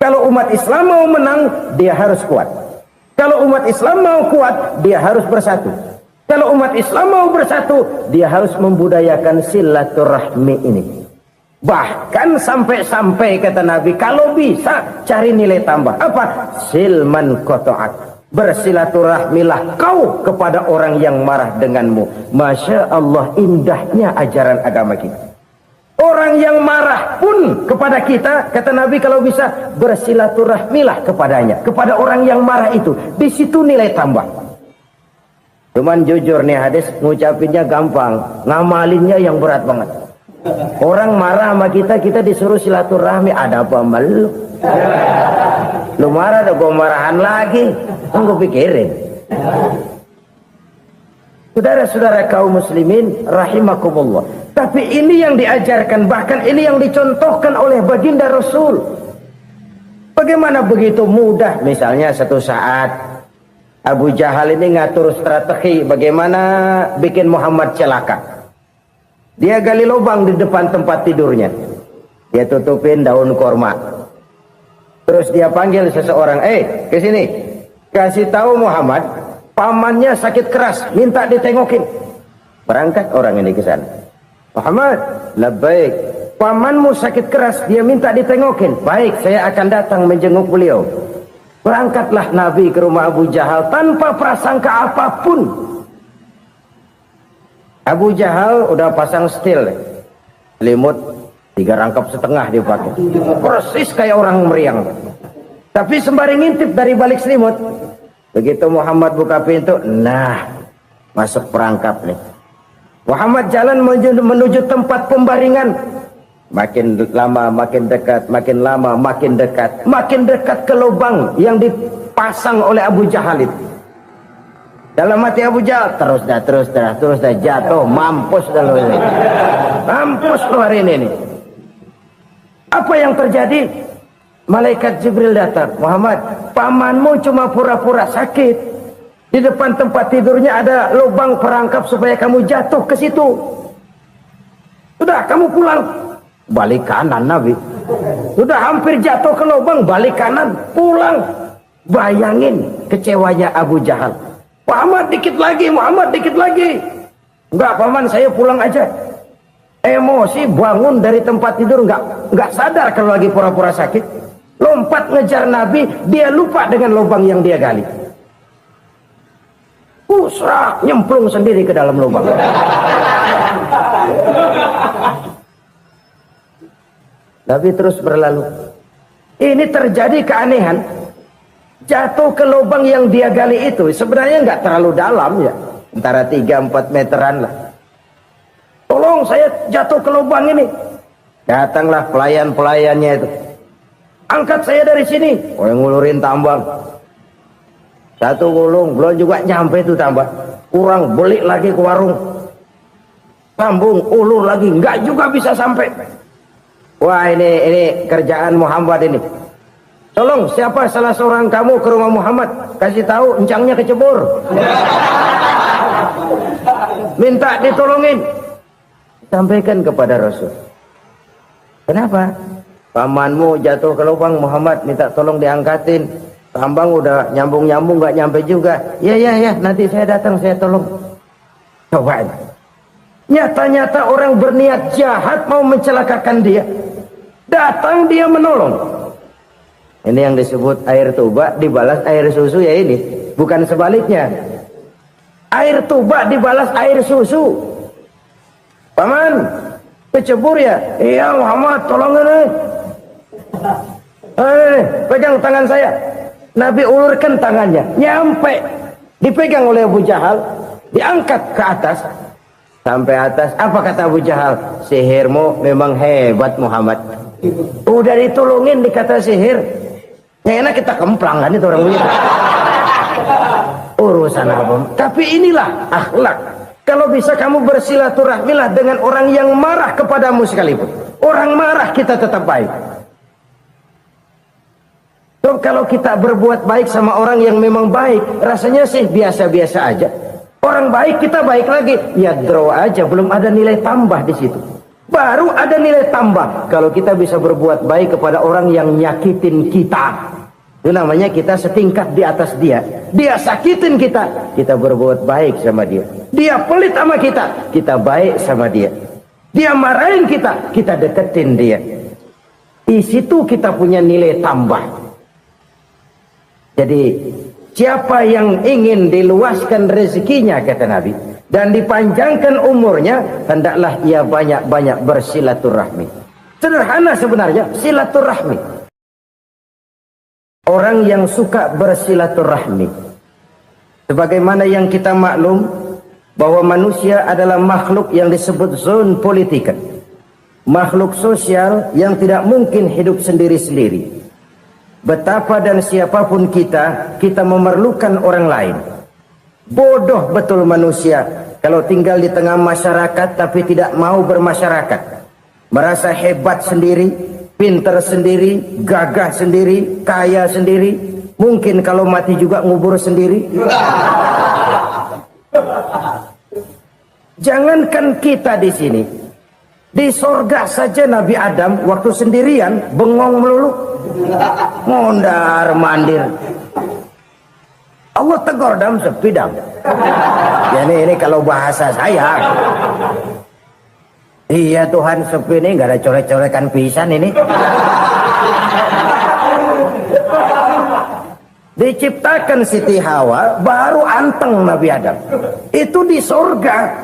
Kalau umat Islam mau menang, dia harus kuat. Kalau umat Islam mau kuat, dia harus bersatu. Kalau umat Islam mau bersatu, dia harus membudayakan silaturahmi ini. Bahkan sampai-sampai kata Nabi, kalau bisa cari nilai tambah. Apa? Silman qata'ak. Bersilaturahmilah kau kepada orang yang marah denganmu. Masya Allah, indahnya ajaran agama kita. Orang yang marah pun kepada kita, kata Nabi, kalau bisa bersilaturahmilah kepadanya, kepada orang yang marah itu. Di situ nilai tambah. Cuman jujur nih hadis, ngucapinnya gampang, ngamalinnya yang berat banget. Orang marah sama kita, kita disuruh silaturahmi. Ada apa malu? Lu marah, ada gua marahan lagi. Tunggu pikirin. Saudara-saudara kaum muslimin rahimakumullah. Tapi ini yang diajarkan, bahkan ini yang dicontohkan oleh baginda Rasul. Bagaimana begitu mudah, misalnya satu saat Abu Jahal ini ngatur strategi bagaimana bikin Muhammad celaka. Dia gali lubang di depan tempat tidurnya. Dia tutupin daun korma. Terus dia panggil seseorang, ke sini. Kasih tahu Muhammad, pamannya sakit keras, minta ditengokin. Berangkat orang ini ke sana. Muhammad, labbaik. Pamanmu sakit keras, dia minta ditengokin. Baik, saya akan datang menjenguk beliau. Berangkatlah Nabi ke rumah Abu Jahal tanpa prasangka apapun. Abu Jahal udah pasang setil, selimut 3 rangkap setengah dipakai, persis kayak orang meriang. Tapi sembari ngintip dari balik selimut, begitu Muhammad buka pintu, nah masuk perangkap nih. Muhammad jalan menuju tempat pembaringan. Makin lama makin dekat, makin lama makin dekat, makin dekat ke lubang yang dipasang oleh Abu Jahal itu. Dalam hati Abu Jahal, terus dah jatuh, mampus dah lo ini. Mampus lo hari ini nih. Apa yang terjadi? Malaikat Jibril datang. Muhammad, pamanmu cuma pura-pura sakit. Di depan tempat tidurnya ada lubang perangkap supaya kamu jatuh ke situ. Sudah, kamu pulang. Balik kanan Nabi. Sudah hampir jatuh ke lubang, balik kanan, pulang. Bayangin kecewanya Abu Jahal. Muhammad dikit lagi, Muhammad dikit lagi. Enggak paman, saya pulang aja. Emosi bangun dari tempat tidur, enggak sadar kalau lagi pura-pura sakit. Lompat ngejar Nabi, dia lupa dengan lubang yang dia gali. Usrak, nyemplung sendiri ke dalam lubang. Nabi terus berlalu. Ini terjadi keanehan. Jatuh ke lubang yang dia gali itu sebenarnya nggak terlalu dalam ya, antara 3-4 meteran lah. Tolong saya jatuh ke lubang ini. Datanglah pelayan-pelayannya itu. Angkat saya dari sini. Oh, yang ngulurin tambang. Satu gulung, belum juga nyampe itu tambang. Kurang, beli lagi ke warung. Sambung, ulur lagi, nggak juga bisa sampai. Wah, ini kerjaan Muhammad ini. Tolong, siapa salah seorang kamu ke rumah Muhammad, kasih tahu encangnya kecebur. Minta ditolongin. Sampaikan kepada Rasul. Kenapa? Pamanmu jatuh ke lubang, Muhammad minta tolong diangkatin. Tambang udah nyambung-nyambung nggak nyampe juga. Ya, nanti saya datang, saya tolong. Coba. Nyata-nyata orang berniat jahat mau mencelakakan dia. Datang dia menolong. Ini yang disebut air tuba dibalas air susu ya ini. Bukan sebaliknya. Air tuba dibalas air susu. Paman, kecebur ya? Iya Muhammad, tolong ini. Pegang tangan saya. Nabi ulurkan tangannya, nyampe. Dipegang oleh Abu Jahal, diangkat ke atas. Sampai atas, apa kata Abu Jahal? Sihirmu memang hebat Muhammad. Udah ditolongin dikata sihir. Yang enak kita kemplang kan itu orang begitu. Urusan apa? Tapi inilah akhlak. Kalau bisa kamu bersilaturahmilah dengan orang yang marah kepadamu sekalipun. Orang marah kita tetap baik. So, kalau kita berbuat baik sama orang yang memang baik, rasanya sih biasa-biasa aja. Orang baik kita baik lagi, ya draw aja, belum ada nilai tambah di situ. Baru ada nilai tambah kalau kita bisa berbuat baik kepada orang yang nyakitin kita. Itu namanya kita setingkat di atas dia. Dia sakitin kita, kita berbuat baik sama dia. Dia pelit sama kita, kita baik sama dia. Dia marahin kita, kita deketin dia. Di situ kita punya nilai tambah. Jadi siapa yang ingin diluaskan rezekinya kata Nabi dan dipanjangkan umurnya, hendaklah ia banyak-banyak bersilaturahmi. Sederhana sebenarnya silaturahmi. Orang yang suka bersilaturahmi, sebagaimana yang kita maklum bahwa manusia adalah makhluk yang disebut zon politika, makhluk sosial yang tidak mungkin hidup sendiri-sendiri. Betapa dan siapapun kita memerlukan orang lain. Bodoh betul manusia kalau tinggal di tengah masyarakat tapi tidak mau bermasyarakat. Merasa hebat sendiri, pintar sendiri, gagah sendiri, kaya sendiri. Mungkin kalau mati juga ngubur sendiri. Jangankan kita di sini, di sorga saja Nabi Adam waktu sendirian bengong melulu, mondar mandir. Allah tegur dam sepidam. Ya ini kalau bahasa saya. Iya Tuhan, sepi ini nggak ada coret-corekan pisan ini. Diciptakan Siti Hawa baru anteng Nabi Adam. Itu di sorga.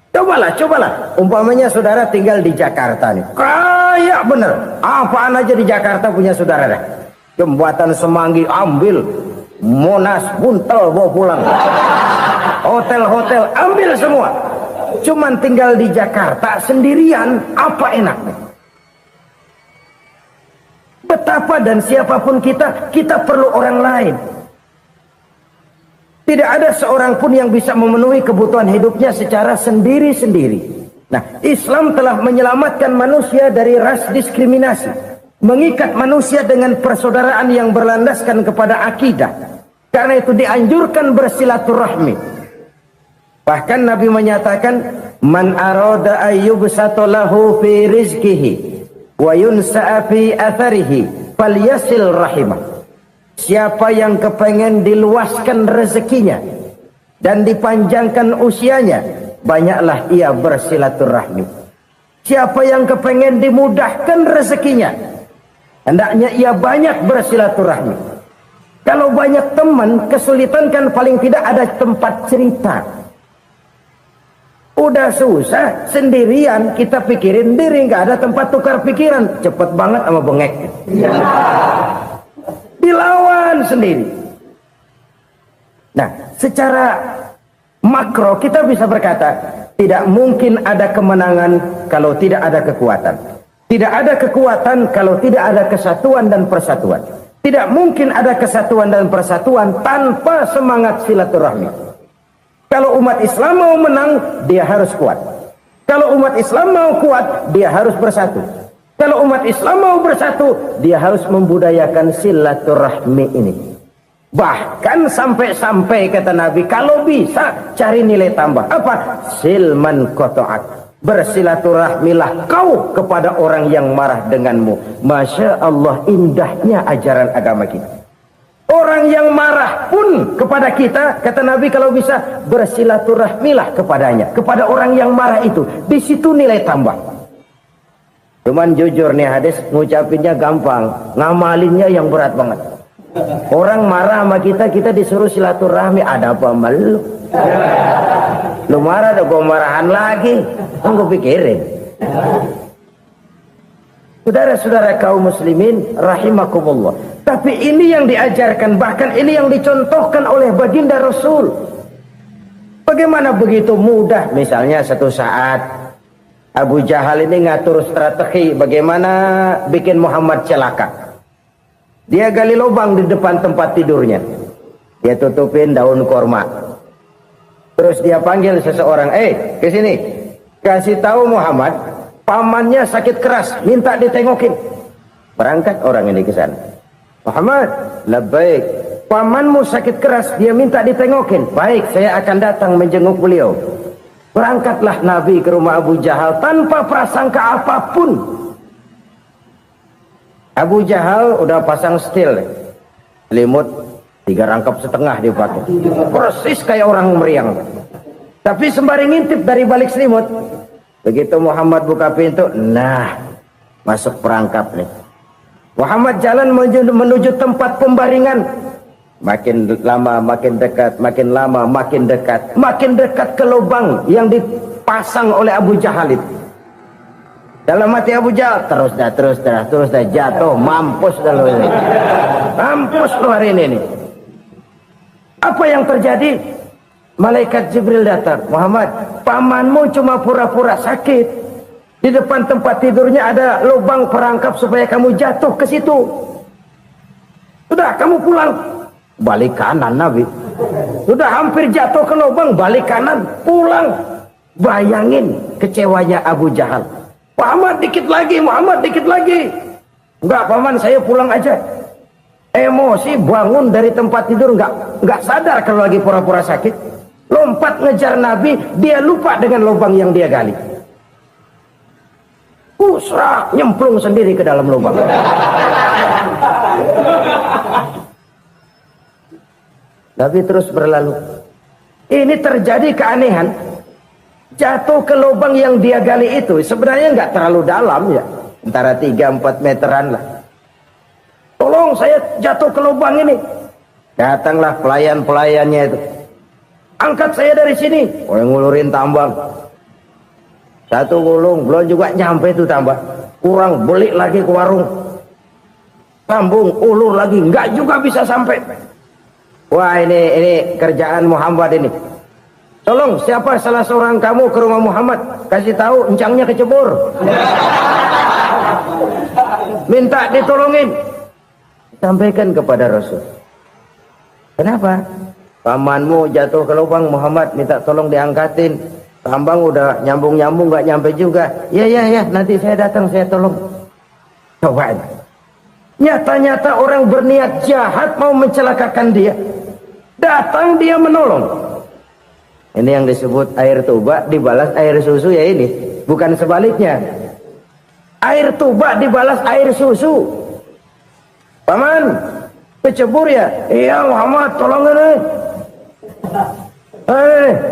Cobalah. Umpamanya saudara tinggal di Jakarta nih. Kayak bener. Apaan aja di Jakarta punya saudara dah. Jembatan Semanggi ambil. Monas, Buntel bawa pulang. Hotel-hotel ambil semua. Cuman tinggal di Jakarta sendirian, apa enaknya? Betapa dan siapapun kita perlu orang lain. Tidak ada seorang pun yang bisa memenuhi kebutuhan hidupnya secara sendiri-sendiri. Nah, Islam telah menyelamatkan manusia dari ras diskriminasi, mengikat manusia dengan persaudaraan yang berlandaskan kepada akidah. Karena itu dianjurkan bersilaturahmi. Bahkan Nabi menyatakan, man arada ayyubsata lahu fi rizqihi wa yunsa'a fi atharihi falyasil rahimah. Siapa yang kepengen diluaskan rezekinya dan dipanjangkan usianya, banyaklah ia bersilaturahmi. Siapa yang kepengen dimudahkan rezekinya, hendaknya ia banyak bersilaturahmi. Kalau banyak teman, kesulitan kan paling tidak ada tempat cerita. Udah susah, sendirian kita pikirin diri, nggak ada tempat tukar pikiran. Cepet banget sama bengek. Dilawan sendiri. Nah, secara makro kita bisa berkata, tidak mungkin ada kemenangan kalau tidak ada kekuatan. Tidak ada kekuatan kalau tidak ada kesatuan dan persatuan. Tidak mungkin ada kesatuan dan persatuan tanpa semangat silaturahmi. Kalau umat Islam mau menang, dia harus kuat. Kalau umat Islam mau kuat, dia harus bersatu. Kalau umat Islam mau bersatu, dia harus membudayakan silaturahmi ini. Bahkan sampai-sampai kata Nabi, kalau bisa cari nilai tambah. Apa? Silman qata'ak. Bersilaturahmilah kau kepada orang yang marah denganmu. Masya Allah, indahnya ajaran agama kita. Orang yang marah pun kepada kita, kata Nabi, kalau bisa bersilaturahmilah kepadanya, kepada orang yang marah itu. Di situ nilai tambah. Cuman jujur nih hadis, ngucapinnya gampang, ngamalinnya yang berat banget. Orang marah sama kita, kita disuruh silaturahmi, ada apa malu? Lu marah, ada gua marahan lagi. Kan gua pikirin. Saudara-saudara kaum muslimin rahimakumullah. Tapi ini yang diajarkan, bahkan ini yang dicontohkan oleh baginda Rasul. Bagaimana begitu mudah, misalnya satu saat Abu Jahal ini ngatur strategi bagaimana bikin Muhammad celaka. Dia gali lubang di depan tempat tidurnya. Dia tutupin daun korma. Terus dia panggil seseorang, ke sini. Kasih tahu Muhammad, pamannya sakit keras, minta ditengokin. Berangkat orang ini ke sana. Muhammad, labbaik. Pamanmu sakit keras, dia minta ditengokin. Baik, saya akan datang menjenguk beliau. Berangkatlah Nabi ke rumah Abu Jahal tanpa prasangka apapun. Abu Jahal udah pasang setil, selimut 3 rangkap setengah dipakai, persis kayak orang meriang. Tapi sembari ngintip dari balik selimut, begitu Muhammad buka pintu, nah masuk perangkap nih. Muhammad jalan menuju tempat pembaringan. Makin lama makin dekat, makin lama makin dekat, makin dekat ke lubang yang dipasang oleh Abu Jahal itu. Dalam hati Abu Jahal, terus dah jatuh, mampus dah lu ini. Mampus lu hari ini nih. Apa yang terjadi? Malaikat Jibril datang. Muhammad, pamanmu cuma pura-pura sakit. Di depan tempat tidurnya ada lubang perangkap supaya kamu jatuh ke situ. Sudah, kamu pulang. Balik kanan Nabi. Sudah hampir jatuh ke lubang, balik kanan, pulang. Bayangin kecewanya Abu Jahal. Muhammad dikit lagi, Muhammad dikit lagi. Enggak paman, saya pulang aja. Emosi bangun dari tempat tidur, enggak sadar kalau lagi pura-pura sakit. Lompat ngejar Nabi, dia lupa dengan lubang yang dia gali. Usrah, nyemplung sendiri ke dalam lubang. Nabi terus berlalu. Ini terjadi keanehan. Jatuh ke lubang yang dia gali itu sebenarnya nggak terlalu dalam ya, antara 3-4 meteran lah. Tolong saya jatuh ke lubang ini. Datanglah pelayan-pelayannya itu. Angkat saya dari sini. Oh, yang ngulurin tambang. Satu gulung, belum juga nyampe itu tambah. Kurang, beli lagi ke warung. Sambung, ulur lagi, nggak juga bisa sampai. Wah, ini kerjaan Muhammad ini. Tolong, siapa salah seorang kamu ke rumah Muhammad, kasih tahu encangnya kecebur. Minta ditolongin. Sampaikan kepada Rasul. Kenapa? Pamanmu jatuh ke lubang, Muhammad minta tolong diangkatin. Tambang udah nyambung-nyambung nggak nyampe juga. Ya, nanti saya datang, saya tolong. Coba. Nyata-nyata orang berniat jahat mau mencelakakan dia. Datang dia menolong. Ini yang disebut air tuba dibalas air susu ya ini. Bukan sebaliknya. Air tuba dibalas air susu. Paman, kecebur ya? Iya Muhammad, tolong ini.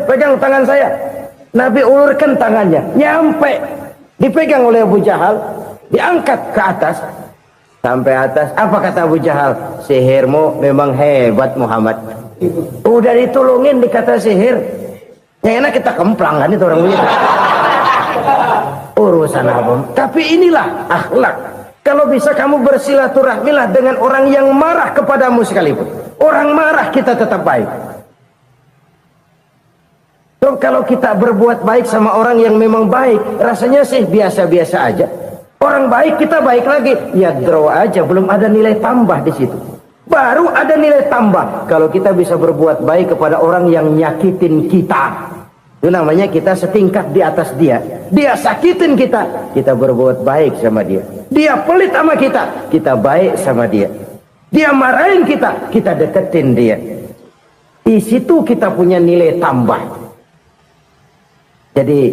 Pegang tangan saya. Nabi ulurkan tangannya. Nyampe. Dipegang oleh Abu Jahal. Diangkat ke atas. Sampai atas. Apa kata Abu Jahal? Sihirmu memang hebat Muhammad. Udah ditolongin dikata sihir. Yang enak kita kemplang kan itu orang begitu. Urusan apa? Tapi inilah akhlak. Kalau bisa kamu bersilaturahmilah dengan orang yang marah kepadamu sekalipun. Orang marah kita tetap baik. So, kalau kita berbuat baik sama orang yang memang baik, rasanya sih biasa-biasa aja. Orang baik kita baik lagi, ya draw aja, belum ada nilai tambah di situ. Baru ada nilai tambah kalau kita bisa berbuat baik kepada orang yang nyakitin kita. Itu namanya kita setingkat di atas dia. Dia sakitin kita, kita berbuat baik sama dia. Dia pelit sama kita, kita baik sama dia. Dia marahin kita, kita deketin dia. Di situ kita punya nilai tambah. Jadi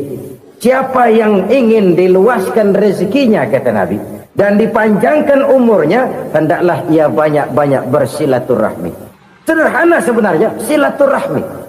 siapa yang ingin diluaskan rezekinya kata Nabi dan dipanjangkan umurnya, hendaklah ia banyak-banyak bersilaturahmi. Sederhana sebenarnya silaturahmi.